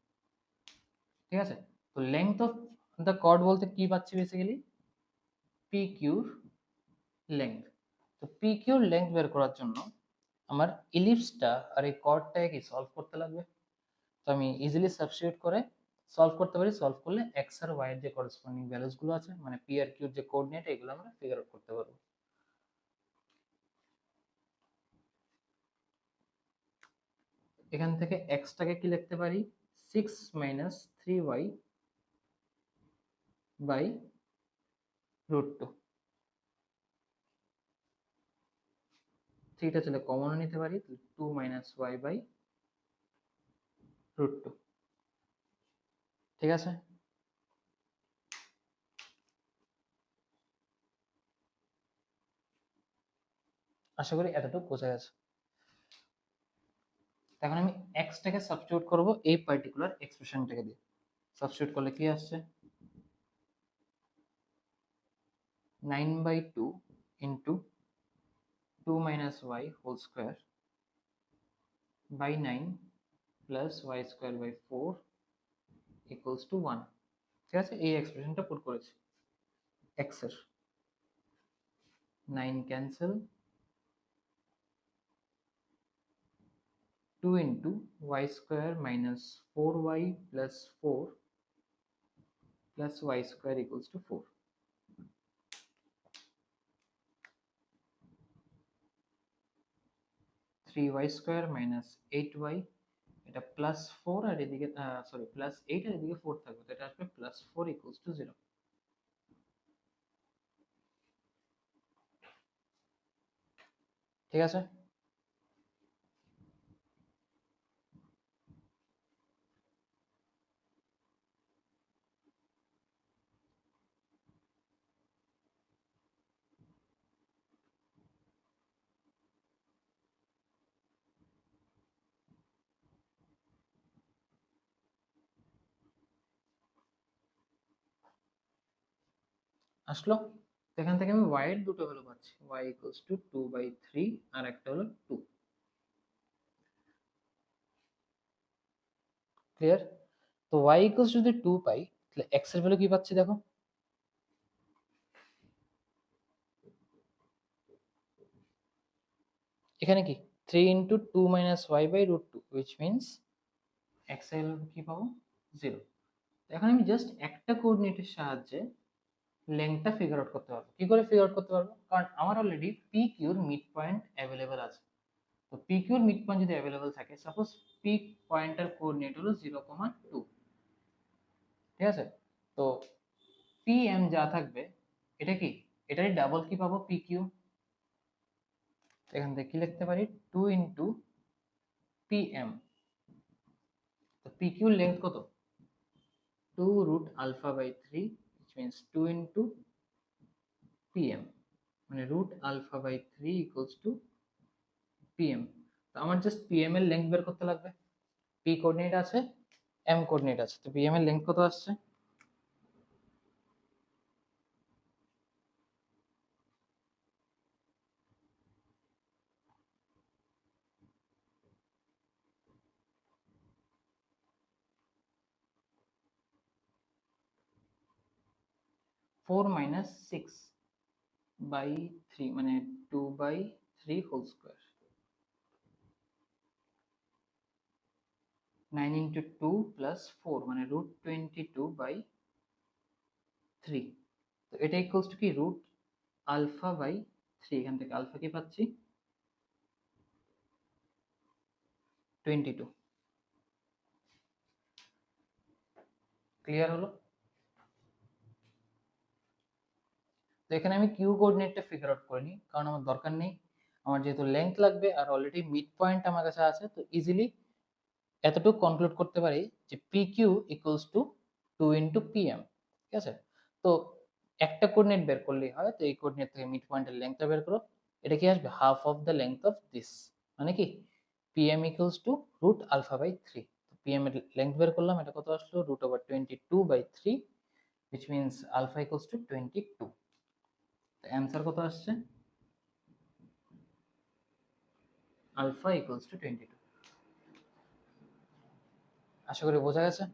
ঠিক আছে, তো লেংথ অফ দ্য কর্ড বলতে কি পাচ্ছি বেসিক্যালি পি কিউর লেংথ। তো পি কিউর লেংথ বের করার জন্য আমার ইলিপসটা আর এই কর্ডটাকে কি সলভ করতে লাগবে। তো আমি ইজিলি সাবস্টিটিউট করে সলভ করতে পারি, সলভ করলে এক্স আর ওয়াই এর যে করেসপন্ডিং ভ্যালুস গুলো আছে মানে পি আর কিউর যে কোঅর্ডিনেট, এগুলো আমরা ফিগার আউট করতে পারবো। এখান থেকে এক্সটাকে কি লিখতে পারি 6 - 3y বাই √2। থ্রিটা চলে কমন নিতে পারি, 2 - y বাই √2। ঠিক আছে, আশা করি এতটুকু বোঝা গেছে। এখন আমি এক্সটাকে সাবস্টিটিউট করব এই পার্টিকুলার এক্সপ্রেশনটাকে দিয়ে। সাবস্টিটিউট করলে কি আসছে 9/2 into 2 - y whole square by 9 plus y square by 4 equals to 1। ঠিক আছে, এই এক্সপ্রেশনটা পুট করেছি x এর। 9 cancel, 2 into y square minus 4y plus 4 plus y square equals two 4। 3y square minus 8y, এটা প্লাস 4 আর এদিকে সরি প্লাস 8 আর এদিকে 4 থাকবে, তো এটা আসবে প্লাস 4 ইকুয়ালস টু 0। ঠিক আছে, আসলো। এখান থেকে আমি y এর দুটো ভ্যালু পাচ্ছি, y ইকুয়ালস টু 2/3 আর একটা হলো 2। ক্লিয়ার, তো y ইকুয়ালস যদি 2 পাই, তাহলে x এর ভ্যালু কি পাচ্ছি দেখো, এখানে কি 3 into 2 minus y by √2 which means x এর ভ্যালু কি পাবো 0। এখন আমি জাস্ট একটা কোঅর্ডিনেটের সাহায্যে লেংথটা ফিগার আউট করতে পারবো। কি করে ফিগার আউট করতে পারবো, কারণ আমার অলরেডি পি কিউর মিড পয়েন্ট অ্যাভেলেবেল আছে। তো পি কিউর মিড পয়েন্ট যদি অ্যাভেলেবেল থাকে, সাপোজ পি পয়েন্টের কোঅর্ডিনেট হলো 0,2। ঠিক আছে, তো পি এম যা থাকবে এটা কি এটারই ডাবল কি পাবো, পি কিউ। এখান থেকে কি লিখতে পারি, 2 ইন্টু পি এম। তো পি কিউর লেন্থ কত, 2 root alpha by 3, which means 2 into pm, মানে root alpha by 3 equals to pm। তো আমার জাস্ট pm এর লেন্থ বের করতে লাগবে। p কোঅর্ডিনেট আছে, m কোঅর্ডিনেট আছে, তো pm এর লেন্থ কত আসছে, 4 minus 6 by 3, মানে 2 by 3 whole square, 9 into 2 plus 4, মানে রুট 22 by 3। তো এটা ইকুয়ালস টু কি, রুট আলফা বাই 3, এখান থেকে আলফা কি পাচ্ছি, 22। ক্লিয়ার হলো? তো এখানে আমি কিউ কোঅর্ডিনেটটা ফিগার আউট করিনি, কারণ আমার দরকার নেই। আমার যেহেতু লেংথ লাগবে আর অলরেডি মিড পয়েন্ট আমার কাছে আছে, তো ইজিলি এতটুকু কনক্লুড করতে পারি যে P Q equals to 2 into P M. ঠিক আছে, তো একটা কোঅর্ডিনেট বের করলেই হয়। তো এই কোঅর্ডিনেট থেকে মিড পয়েন্টের লেংথটা বের করো, এটা কি আসবে, half of the length of this, মানে কি P M equals to root alpha by 3। তো পি এম এর লেংথ বের করলাম, এটা কত আসলো, root over 22 by 3, which means alpha equals to 22। Answer কত আসছে, আলফা ইকুয়ালস টু 22। আশা করি বোঝা গেছে।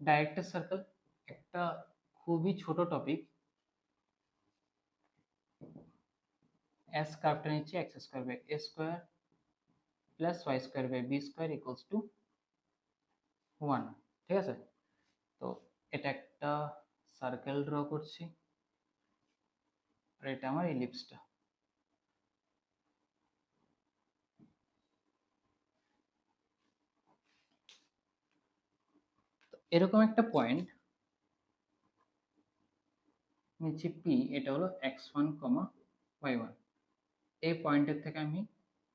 ডাইরেক্টর সার্কেল একটা খুবই ছোট টপিক। এস কার্ভটা নিচ্ছে x square by a square plus y square by b square equals to 1। ঠিক আছে, তো এটা একটা সার্কেল ড্র করছি, আর এটা আমার ইলিপসটা। এরকম একটা পয়েন্ট নিচ্ছি পি, এটা হলো x1, y1। এই পয়েন্টের থেকে আমি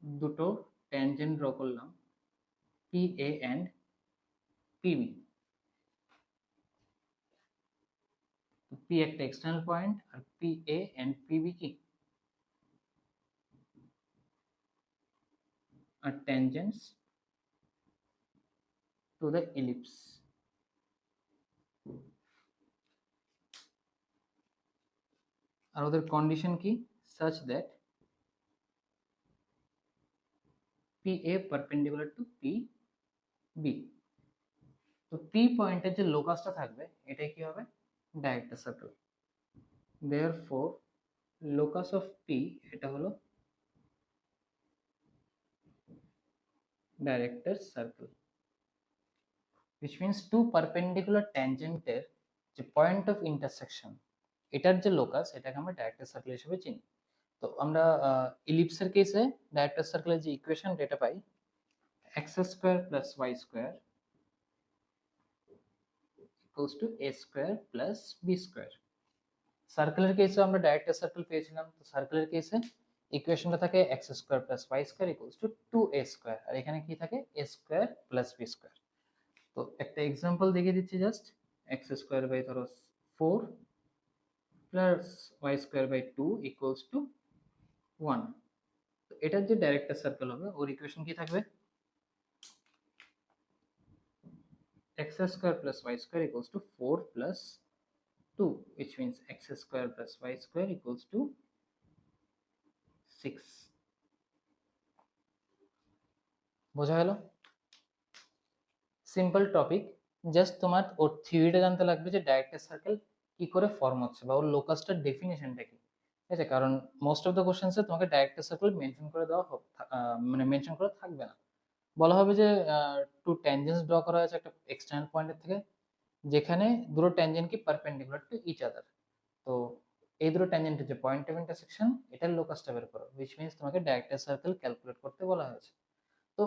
দুটো ট্যানজেন্ট ড্র করলাম, P A and PB. P একটা এক্সটার্নাল পয়েন্ট, আর পি এ অ্যান্ড পিবি কি, আর ট্যানজেন্টস টু দ্য ইলিপস। আর ওদের কন্ডিশন কি, such that PA perpendicular to PB। তো P পয়েন্টের যে লোকাসটা থাকবে এটাই কি হবে, director circle. therefore locus of P এটা হলো director circle, which means two perpendicular tangent-এর যে পয়েন্ট অফ ইন্টারসেকশন, এটার যে লোকাস এটাকে আমরা ডাইরেক্টর সার্কেল হিসেবে চিনি। তো আমরা ইলিপসের কেসে ডাইরেক্টর সার্কেলের যে ইকুয়েশন এটা পাই, x square plus y square equals to a square plus b square. সার্কেলের কেসে আমরা ডাইরেক্টর সার্কেল পেয়েছিলাম, তো সার্কেলের কেসে ইকুয়েশনটা থাকে x square plus y square equals to 2a square, আর এখানে কি থাকে, a square plus b square. তো একটা এক্সাম্পল দেখিয়ে দিচ্ছি জাস্ট, x স্কয়ার বাই ধরো 4 plus y square by 2 equals to 1। তো এটার যে ডাইরেক্টর সার্কেল হবে ওর ইকুয়েশন কি থাকবে, x square plus y square equals two 4 plus 2, which means x square plus y square equals to 6. বোঝা গেল? সিম্পল টপিক, জাস্ট তোমার ওর থিওরিটা জানতে লাগবে যে ডায়াগনাল সার্কেল কি করে ফর্ম হচ্ছে বা ওর লোকাসটার ডেফিনেশনটা কি। ঠিক আছে, কারণ মোস্ট অফ দ্য কোশ্চেন্সে তোমাকে ডায়াগনাল সার্কেল মেনশন করে দেওয়া মানে মেনশন করা থাকবে না। বলা হবে যে টু ট্যানজেন্টস ড্র করা হয়েছে একটা এক্সটার্নাল পয়েন্টের থেকে, যেখানে দুটো ট্যানজেন্ট কি পারপেন্ডিকুলার টু ইচ আদার। তো এই দুটো ট্যানজেন্টের যে পয়েন্ট অফ ইন্টারসেকশন, এটার লোকাসটা বের করো, হুইচ মিন্স তোমাকে ডায়াগনাল সার্কেল ক্যালকুলেট করতে বলা হয়েছে। তো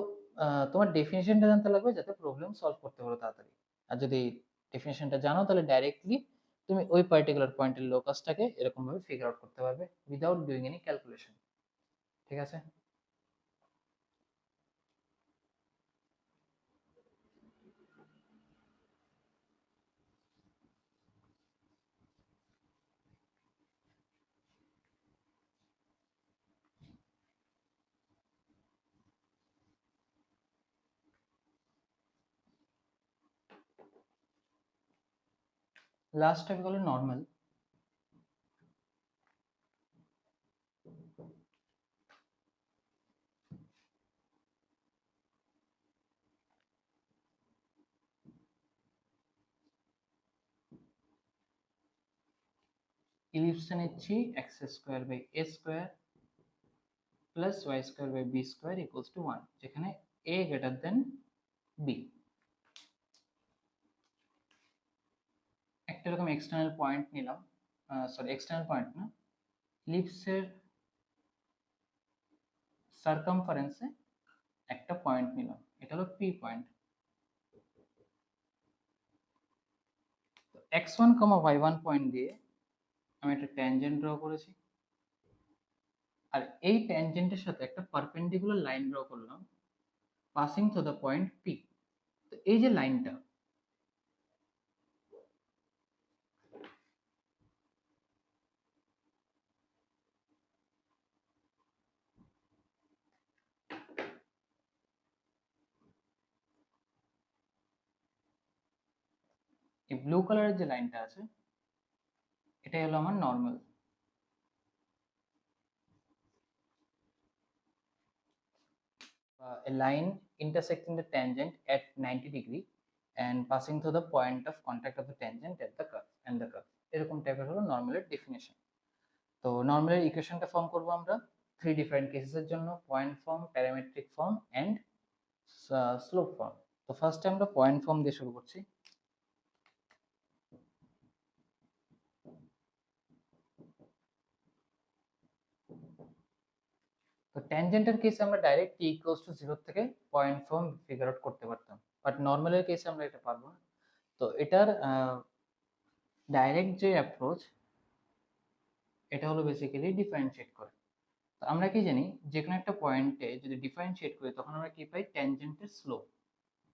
তোমার ডেফিনেশনটা জানতে লাগবে যাতে প্রবলেম সলভ করতে পারো তাড়াতাড়ি। আর যদি ডেফিনেশনটা জানো তাহলে ডাইরেক্টলি তুমি ওই পার্টিকুলার পয়েন্টের লোকাসটাকে এরকম ভাবে ফিগার আউট করতে পারবে উইদাউট ডুইং এনি ক্যালকুলেশন। ঠিক আছে? লাস্ট টপিক হলো নর্মাল। ইলিপসটা নিচ্ছি x square by a square plus y square by b square equals to 1, যেখানে এ গ্রেটার দেন বি। একটা এরকম এক্সটার্নাল পয়েন্ট নিলাম, সরি এক্সটার্নাল পয়েন্ট না, ইলিপসের সারকামফারেন্সে একটা পয়েন্ট নিলাম, এটা হলো P point. x1, y1 point দিয়ে আমি একটা ট্যানজেন্ট ড্র করেছি, আর এই ট্যানজেন্টের সাথে একটা পারপেন্ডিকুলার লাইন ড্র করলাম passing through the point P. তো এই যে লাইনটা, এই ব্লু কালারের যে লাইনটা আছে, এটাই হলো আমার normal. A line intersecting the tangent at 90 degree and passing through the point of contact of the tangent at the curve and the curve, এরকম টাইপের হলো নর্মালের ডেফিনেশন। তো নর্মালের ইকুয়েশনটা ফর্ম করব আমরা 3 ডিফারেন্ট কেসেসের জন্য: point form, parametric form and slope form. তো ফার্স্টে আমরা পয়েন্ট ফর্ম দিয়ে শুরু করছি। তো ট্যানজেন্টের কেসে আমরা ডাইরেক্ট t ইকুয়ালস টু 0 থেকে পয়েন্ট ফর্ম ফিগার আউট করতে পারতাম, বাট নর্মালের কেসে আমরা এটা পারবো না। তো এটার ডাইরেক্ট যে অ্যাপ্রোচ, এটা হলো বেসিক্যালি ডিফারেন্সিয়েট করে। তো আমরা কি জানি, যে কোনো একটা পয়েন্টে যদি ডিফারেন্সিয়েট করি তখন আমরা কি পাই? ট্যানজেন্টের স্লোপ।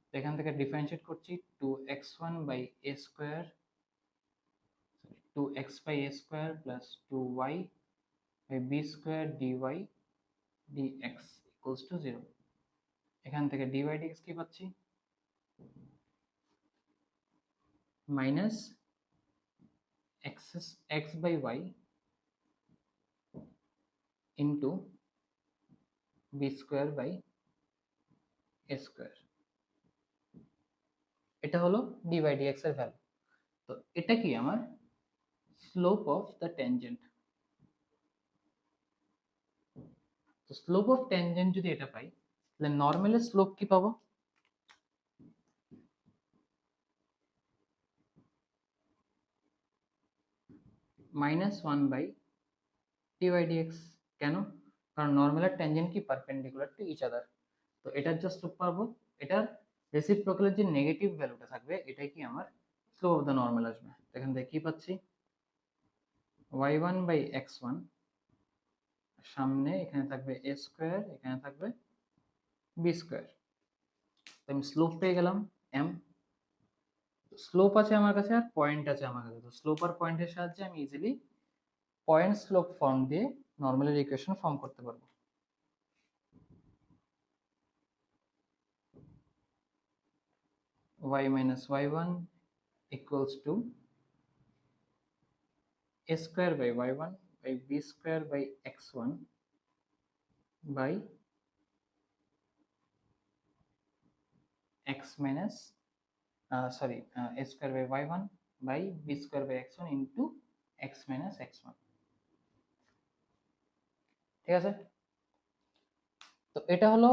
তো এখান থেকে ডিফারেন্সিয়েট করছি 2x1 by a square, 2x by a square plus 2y by b square dy dx equals to 0। এখান থেকে dy dx কি পাচ্ছি? Minus x by y into b square by a square. এটা হলো dy dx এর value. তো এটা কি আমার স্লোপ অফ দ্য ট্যানজেন্ট। তো স্লোপ অফ ট্যানজেন্ট যদি এটা পাই, তাহলে নর্মালের স্লোপ কি পাবো? -1 বাই dy dx। কেন? কারণ নর্মালের ট্যানজেন্ট কি পারপেন্ডিকুলার টু ইচ আদার। তো এটার জাস্ট স্লোপ পাবো, এটার রেসিপ্রোকালের যে নেগেটিভ ভ্যালুটা থাকবে এটাই কি আমার স্লোপ অফ দ্য নর্মাল আসবে। এখান থেকে কি পাচ্ছি? y1 বাই x1, সামনে এখানে থাকবে a স্কোয়ার, এখানে থাকবে b স্কোয়ার। তো আমি স্লোপ পেয়ে গেলাম m। স্লোপ আছে আমার কাছে আর পয়েন্ট আছে আমার কাছে। তো স্লোপ আর পয়েন্টের সাহায্যে আমি ইজিলি পয়েন্ট স্লোপ ফর্ম দিয়ে নর্মালের ইকুয়েশন ফর্ম করতে পারবো। y minus y1 equals to a square by y1 by b square by x1 by x minus a square by y1 by b square by x1 into x minus x1। ঠিক আছে, তো এটা হলো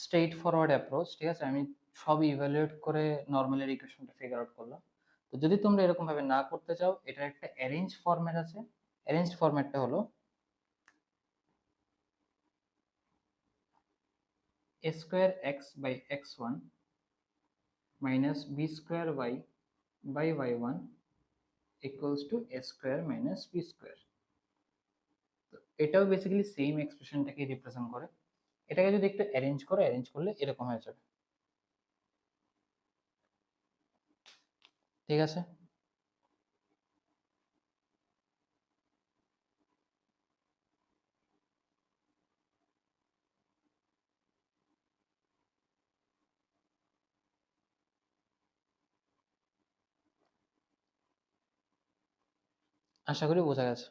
straight forward approach. ঠিক আছে, আমি সব evaluate করে নর্মালের ইকুয়েশনটা ফিগার আউট করলাম। তো যদি তোমরা এরকম ভাবে না করতে চাও, এটার একটা অ্যারেঞ্জ ফরম্যাট আছে। অ্যারেঞ্জ ফরম্যাটটা হলো a square x by x1 minus b square y by y1 equals to a square minus b square। তো এটাও বেসিক্যালি সেম এক্সপ্রেশনটাকে রিপ্রেজেন্ট করে। এটাকে যদি একটু অ্যারেঞ্জ করলে এরকম হয়ে যাবে। ঠিক আছে, আশা করি বোঝা গেছে।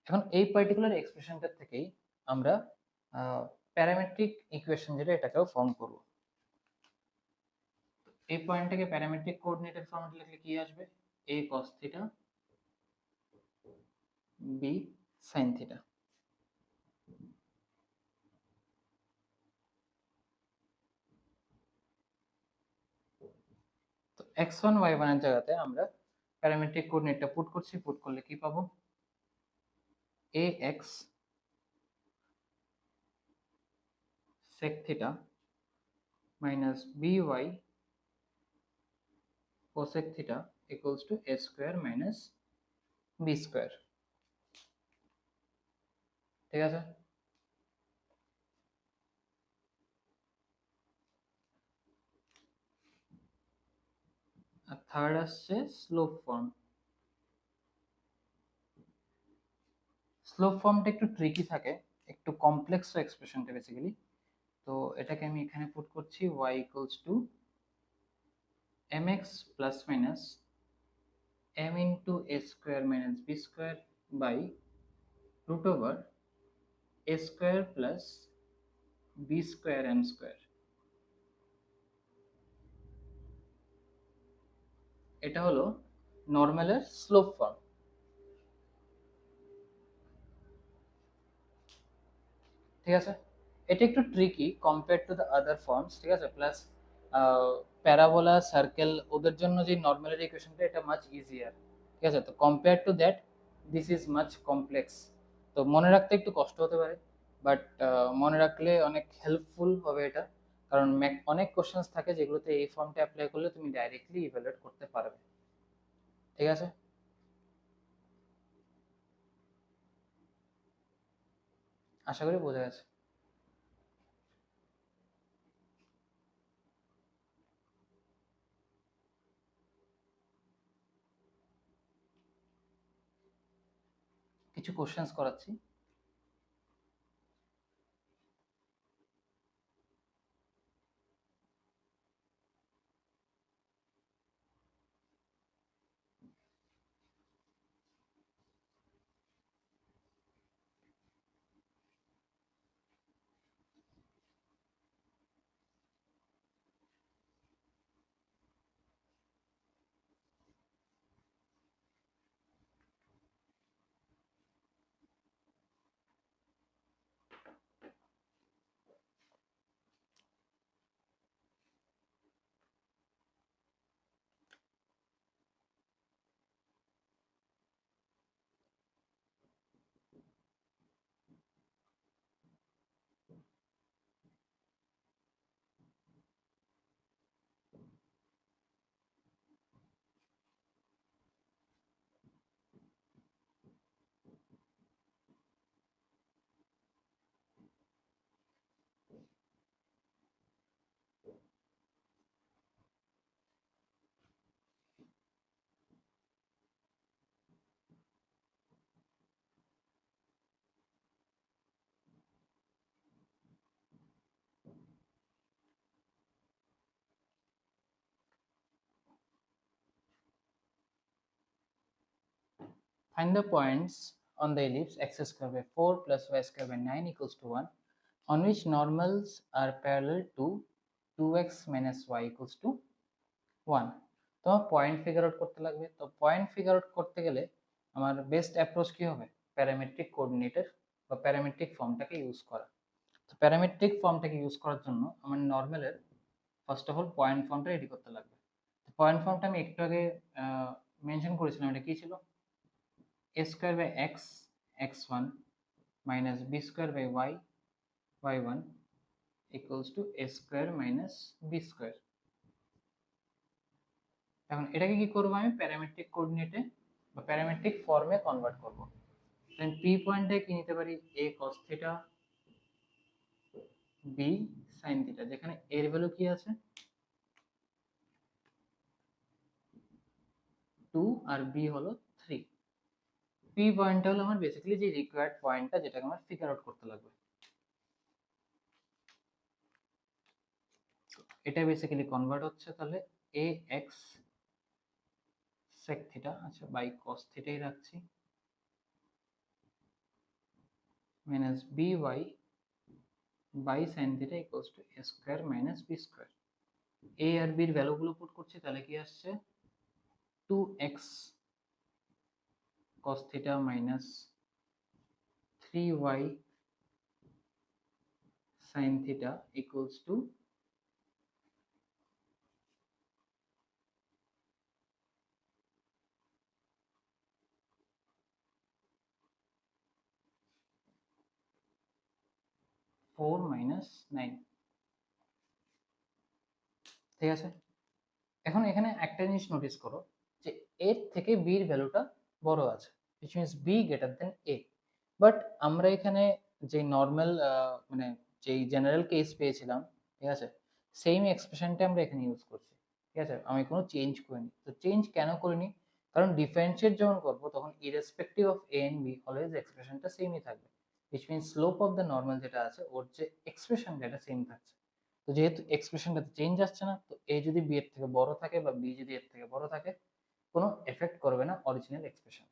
এখন এই পার্টিকুলার এক্সপ্রেশনটা থেকেই আমরা প্যারামেট্রিক ইকুয়েশন যেটা এটাকেও ফর্ম করব। এই পয়েন্টটাকে প্যারামেট্রিক কোঅর্ডিনেটের ফর্মে লিখলে কি আসবে? a cos theta b sin theta. তো x1 y1 এর জায়গাতে আমরা প্যারামেট্রিক কোঅর্ডিনেটটা পুট করছি। পুট করলে কি পাবো? ax sec theta minus by cosec theta equals to a square minus b square। ঠিক আছে, আর থার্ড আসছে স্লোপ ফর্ম। স্লোপ ফর্মটা একটু ট্রিকি থাকে, একটু কমপ্লেক্স এক্সপ্রেশনটা বেসিক্যালি। তো এটাকে আমি এখানে পুট করছি y equals to mx plus minus m into a square minus b square by root over a square plus b square m square। এটা হলো নর্মালের স্লোপ ফর্ম। ঠিক আছে, এটা একটু tricky compare to the other forms. ঠিক আছে, plus parabola circle ওদের জন্য যে নর্মালের ইকুয়েশনটা এটা মাচ ইজিয়ার। ঠিক আছে, তো compare to that this is much complex. তো মনে রাখতে একটু কষ্ট হতে পারে, বাট মনে রাখলে অনেক হেল্পফুল হবে এটা। কারণ অনেক কোশ্চেন্স থাকে যেগুলোতে এই ফর্মটা অ্যাপ্লাই করলে তুমি ডাইরেক্টলি ইভ্যালুয়েট করতে পারবে। ঠিক আছে, আশা করি বোঝা গেছে। কিছু কোশ্চেন্স করাচ্ছি। Find the points on the ellipse x square by 4 plus y square by 9 equals to 1 on which normals are parallel to 2x minus y equals to 1. তোমার পয়েন্ট ফিগার আউট করতে লাগবে। তো পয়েন্ট ফিগার আউট করতে গেলে আমার best approach কি হবে? Parametric কোঅর্ডিনেটের বা প্যারামেট্রিক ফর্মটাকে ইউজ করা। তো প্যারামেট্রিক ফর্মটাকে ইউজ করার জন্য আমার নর্মালের ফার্স্ট অফ অল পয়েন্ট ফর্মটা রেডি করতে লাগবে। পয়েন্ট ফর্মটা আমি একটু আগে মেনশন করেছিলাম, এটা কি ছিল? a square by x x1 minus b square by y y1 equals to a square minus b square. এখন এটাকে কি করব? আমি প্যারামেট্রিক কোঅর্ডিনেটে বা প্যারামেট্রিক ফর্মে কনভার্ট করব। দেন p পয়েন্টে কি নিতে পারি? a cos theta b sin theta, যেখানে এর ভ্যালু কি আছে 2 আর b হলো 3। p পয়েন্টটা হলো আমার বেসিক্যালি যে রিকোয়ার্ড পয়েন্টটা, যেটাকে আমার ফিগার আউট করতে লাগবে। এটা বেসিক্যালি কনভার্ট হচ্ছে তাহলে ax sec থিটা, আচ্ছা বাই cos থিটাই রাখছি, minus by by sin theta equals to a square minus b square. a আর b এর ভ্যালুগুলো পুট করছি, তাহলে কি আসছে 2x cos theta minus 3y sin theta equals two 4 minus 9। ঠিক আছে, এখন এখানে একটা জিনিস নোটিস করো যে এর থেকে b এর ভ্যালুটা বড় আছে, which means b greater than a, but আমরা এখানে যে নর্মাল মানে যেই জেনারেল কেস পেয়েছিলাম, ঠিক আছে, সেম এক্সপ্রেশনটা আমরা এখানে ইউজ করছি। ঠিক আছে, আমি কোনো চেঞ্জ করিনি। তো চেঞ্জ কেন করিনি? কারণ ডিফারেন্সিয়েট যখন করবো তখন irrespective of a and b always এক্সপ্রেশনটা সেমই থাকবে, which means slope of the normal যেটা আছে ওর যে এক্সপ্রেশন যেটা সেম থাকছে। তো যেহেতু এক্সপ্রেশনটাতে চেঞ্জ আসছে না, তো a যদি b এর থেকে বড় থাকে বা b যদি এর থেকে বড় থাকে, কোনো এফেক্ট করবে না অরিজিনাল এক্সপ্রেশন।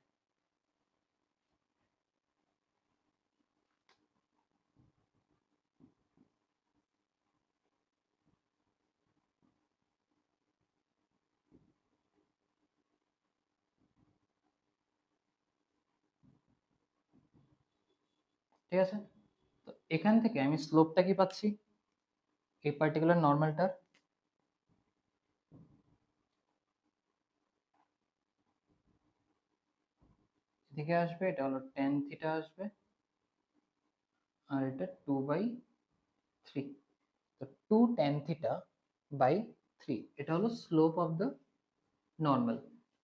ঠিক আছে, তো এখান থেকে আমি স্লোপটা কি পাচ্ছি? এই পার্টিকুলার নর্মালটার এদিকে আসবে, এটা হলো tan থিটা আসবে, আর এটা 2/3। তো 2 tan থিটা বাই 3 এটা হলো স্লোপ অফ দ্য নর্মাল।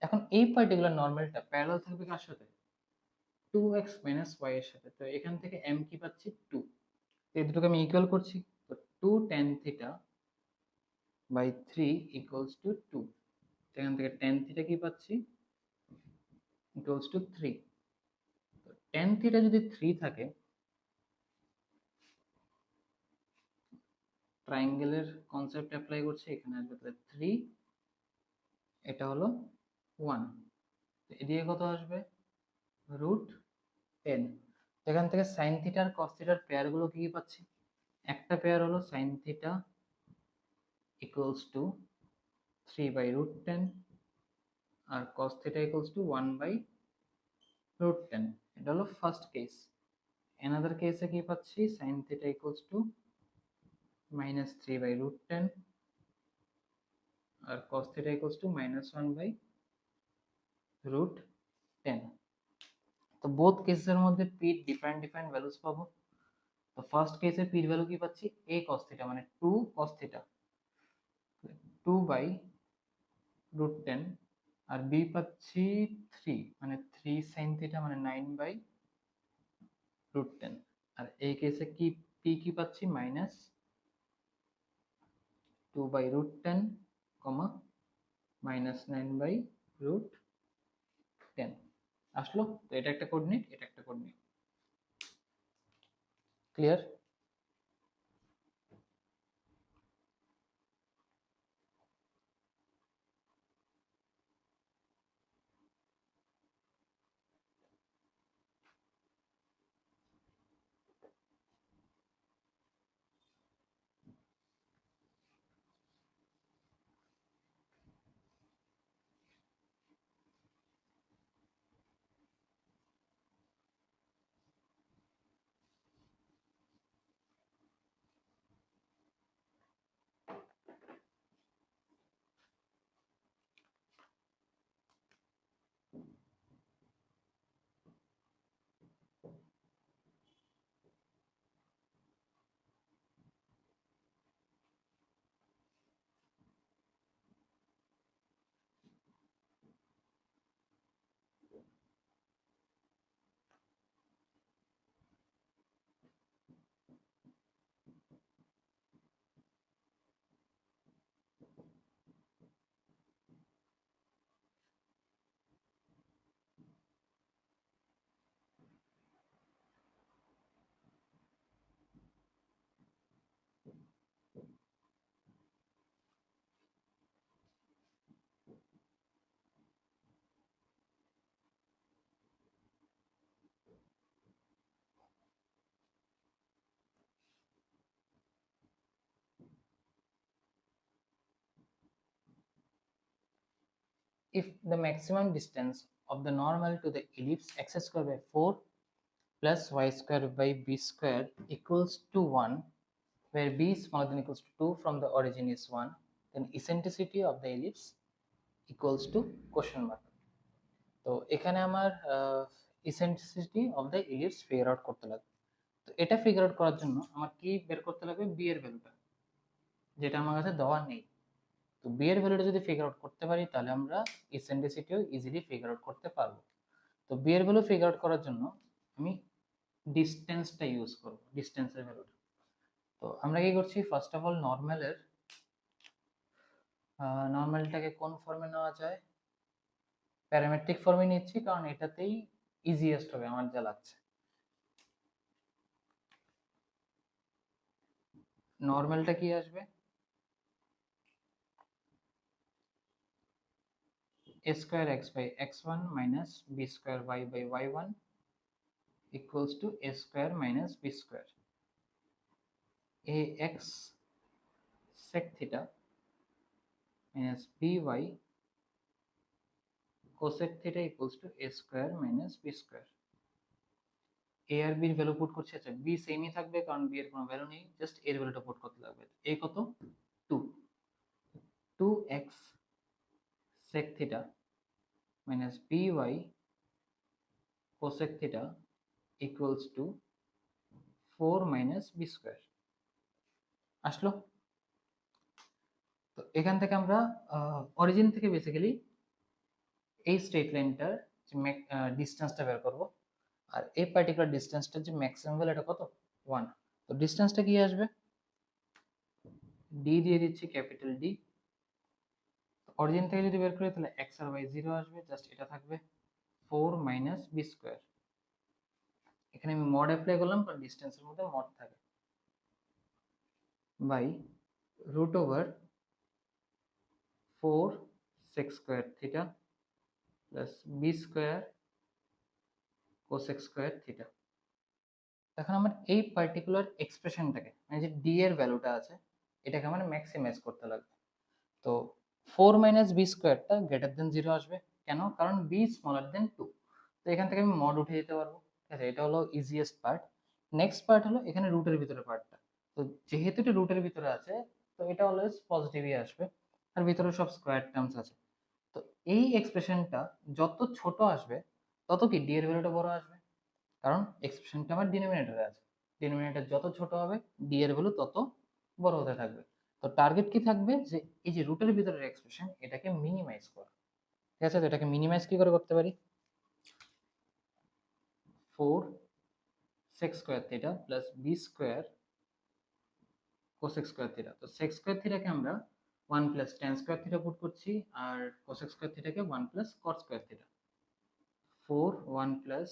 এখন এই পার্টিকুলার নর্মালটা প্যারালাল থাকবে কার সাথে? 2x মাইনাস y এর সাথে। তো এখান থেকে m কি পাচ্ছি? 2। তো এই দুটোকে আমি ইকুয়াল করছি, তো 2 tan theta by 3 equals to 2। এখান থেকে tan থিটা কি পাচ্ছি? Equals to 3। তো tan থিটা যদি 3 থাকে, ট্রায়াঙ্গেলের কনসেপ্ট অ্যাপ্লাই করছি, এখানে আসবে তাহলে 3, এটা হলো 1। এদিকে কত আসবে? √10। এখান থেকে সাইন থিটা আর কস থিটার পেয়ার গুলো কি কি পাচ্ছি? একটা পেয়ার হলো সাইন থিটা ইকুয়ালস টু 3/√10 আর কস থিটা ইকুয়ালস টু 1/√10। এটা হলো ফার্স্ট কেস। অ্যানাদার কেসে কি পাচ্ছি? সাইন থিটা ইকুয়ালস টু -3/√10 আর cos theta equals to -1/√10। তো বোথ কেসের মধ্যে p ডিফারেন্ট ভ্যালুস পাবো। তো ফার্স্ট কেসে p এর ভ্যালু কি পাচ্ছি? a cos theta মানে 2 cos theta 2/√10 আর b পাচ্ছি 3 মানে 3 sin theta মানে 9/√10। আর এই কেসে কি p কি পাচ্ছি? -2/√10 -9/√10 আসলো। তো এটা একটা কোঅর্ডিনেট, এটা একটা coordinate. Clear? if the maximum distance of the normal to the ellipse x square by 4 plus y square by b square equals to 1, where b is smaller than equals to 2 from the origin is 1, then eccentricity of the ellipse equals to question mark. তো এখানে আমার eccentricity of the ellipse figure out করতে লাগবে। তো এটা figure out করার জন্য আমার কি বের করতে লাগবে, বি এর ভ্যালুটা, যেটা আমার কাছে দেওয়া নেই। তো বি এর ভ্যালুটা যদি ফিগার আউট করতে পারি তাহলে আমরা ইসেন্ট্রিসিটিও ইজিলি ফিগার আউট করতে পারবো। তো বি এর ভ্যালু ফিগার আউট করার জন্য আমি ডিস্টেন্সটা ইউজ করব, ডিস্টেন্সের ভ্যালুটা। তো আমরা কি করছি, ফার্স্ট অফ অল নর্মালটাকে কোন ফর্মে নেওয়া যায়, প্যারামেট্রিক ফর্মে নিচ্ছি, কারণ এটাতেই ইজিয়েস্ট হবে আমার যা লাগছে। নর্মালটা কি আসবে, a square x by x1 minus b square y by y1 equals to a square minus b square. Ax sec theta minus by cosec theta equals to a square minus b square. a আর b এর value put করছি। আচ্ছা, b সেমই থাকবে কারণ b এর কোনো value নেই, জাস্ট এর ভ্যালুটা পুট করতে লাগবে। a কত, 2, 2x sec theta minus by cosec theta equals to 4 minus b square আসলো। তো এখান থেকে আমরা অরিজিন থেকে বেসিক্যালি এই স্ট্রেট লাইনটার যে ডিসটেন্সটা বের করব, আর এই পার্টিকুলার ডিসটেন্সটার যে ম্যাক্সিমাম ভ্যালু এটা কত, 1। তো ডিসটেন্সটা কি আসবে, ডি দিয়ে দিচ্ছি, ক্যাপিটাল ডি। অরিজিন থেকে যদি বের করি তাহলে এক্স আর ওয়াই 0 আসবে, জাস্ট এটা থাকবে 4 মাইনাস বি স্কোয়ার। এখানে আমি মড অ্যাপ্লাই করলাম কারণ ডিসটেন্সের মধ্যে মড থাকে, by root over 4 sec square theta plus b square cosec square theta. এখন আমার এই পার্টিকুলার এক্সপ্রেশনটাকে, মানে যে ডি এর ভ্যালুটা আছে, এটাকে আমার ম্যাক্সিমাইজ করতে লাগবে। তো 4 মাইনাস বি স্কোয়ারটা গ্রেটার দেন 0 আসবে, কেন, কারণ বি স্মলার দেন 2। তো এখান থেকে আমি মড উঠে দিতে পারবো, ঠিক আছে, এটা হলো ইজিয়েস্ট পার্ট। নেক্সট পার্ট হলো এখানে রুটের ভিতরে পার্টটা। তো যেহেতু এটা রুটের ভিতরে আছে, তো এটা অলওয়েজ পজিটিভই আসবে, আর ভিতরে সব স্কোয়ার টার্মস আছে। তো এই এক্সপ্রেশনটা যত ছোট আসবে তত কি ডি এর ভ্যালুটা বড় আসবে, কারণ এক্সপ্রেশনটা আমার ডিনোমিনেটরে আছে। ডিনোমিনেটর যত ছোট হবে ডি এর ভ্যালু তত বড় হতে থাকবে। তো টার্গেট কি থাকবে, যে এই যে রুটের ভিতরের এক্সপ্রেশন এটাকে মিনিমাইজ করা, ঠিক আছে। তো এটাকে মিনিমাইজ কি করে করতে পারি, 4 sec square theta plus B square cosec square theta. তো sec স্কয়ার থিটাকে আমরা 1 plus tan square theta put করছি, আর cosec স্কয়ার থিটাকে 1 plus cot square theta. 4 1 plus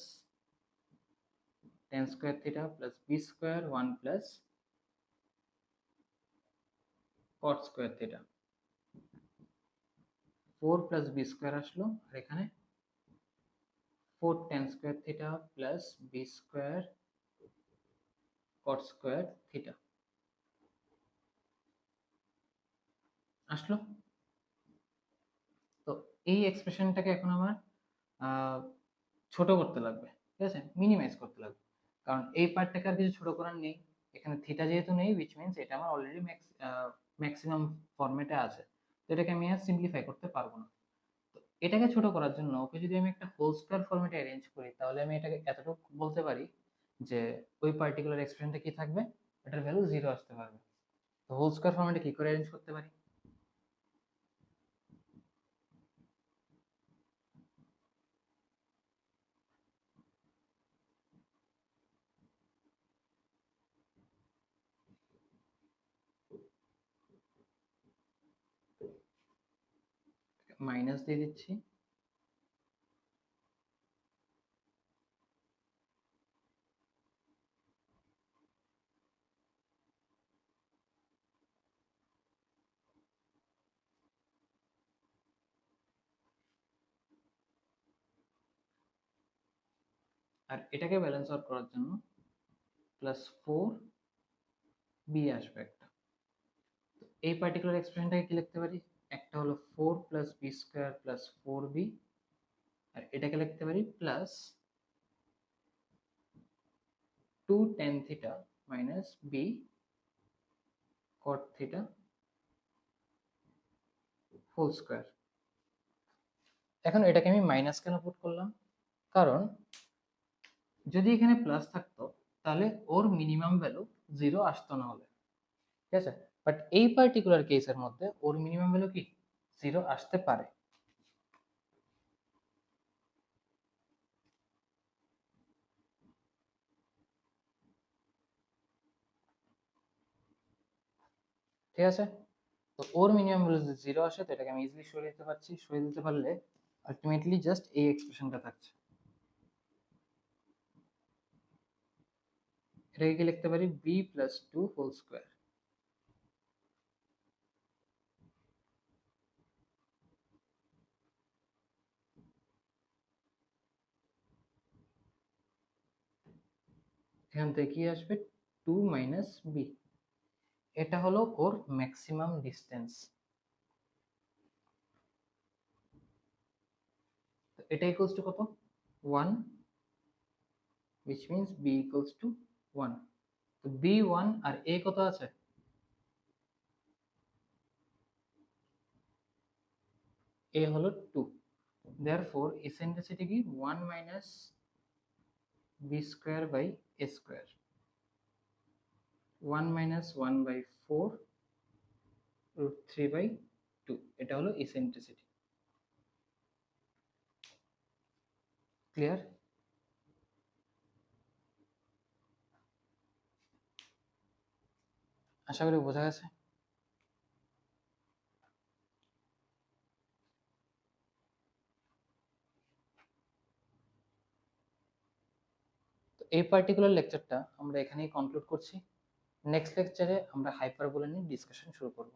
tan square theta plus B square 1 plus cot square theta. 4 plus B square আসলো, আর এখানে 4 tan square theta plus B square cot square theta আসলো। তো এই এক্সপ্রেশনটাকে এখন আমার ছোট করতে লাগবে, ঠিক আছে, মিনিমাইজ করতে লাগবে, কারণ এই পার্টটাকে আর কিছু ছোট করার নেই। এখানে থিটা যেহেতু নেই, উইচ মিনস এটা আমার অলরেডি ম্যাক্সিমাম ফরম্যাটে আছে, তো এটাকে আমি আর সিম্পলিফাই করতে পারবো না। তো এটাকে ছোট করার জন্য ওকে যদি আমি একটা হোল স্কয়ার ফরম্যাটে অ্যারেঞ্জ করি, তাহলে আমি এটাকে এতটুকু বলতে পারি যে ওই পার্টিকুলার এক্সপ্রেশনটা কি থাকবে, এটার ভ্যালু 0 আসতে পারবে। তো হোল স্কয়ার ফরম্যাটে কি করে অ্যারেঞ্জ করতে পারি, মাইনাস দিয়ে দিচ্ছি, আর এটাকে ব্যালেন্স আউট করার জন্য প্লাস 4 বি আসবে একটা। এই পার্টিকুলার এক্সপ্রেশনটাকে কি লিখতে পারি, একটা হলো 4 plus b square plus 4b, আর এটাকে লিখতে পারি plus 2 tan theta minus b cot theta whole square. এখন এটাকে আমি মাইনাস কেন পুট করলাম, কারণ যদি এখানে প্লাস থাকতো তাহলে ওর মিনিমাম ভ্যালু 0 আসতো না হলে, ঠিক আছে। বাট এই পার্টিকুলার কেসের মধ্যে ওর মিনিমাম ভ্যালু কি 0 আসতে পারে। ঠিক আছে, তো ওর মিনিমাম ভ্যালু যদি 0 আসে তো এটাকে আমি ইজিলি সরিয়ে দিতে পারছি। সরিয়ে দিতে পারলে আলটিমেটলি জাস্ট এই এক্সপ্রেশনটা থাকছে। এটাকে কি লিখতে পারি, b প্লাস 2 হোল স্কোয়ার। এখান থেকে কি আসবে, 2 মাইনাস বি। এটা হলো ওর ম্যাক্সিমাম ডিস্টেন্স। তো এটা ইকুয়ালস টু কত, 1, which means b equals to 1। তো b 1 আর a কত আছে, a হলো 2। therefore eccentricity কি 1 minus b square by a square, 1 minus 1 by 4 root 3 by 2, এটা হলো eccentricity। ক্লিয়ার? আশা করি বোঝা গেছে। তো এই পার্টিকুলার লেকচারটা আমরা এখানেই কনক্লুড করছি। নেক্সট লেকচারে আমরা হাইপারবোলা নিয়ে ডিসকাশন শুরু করব।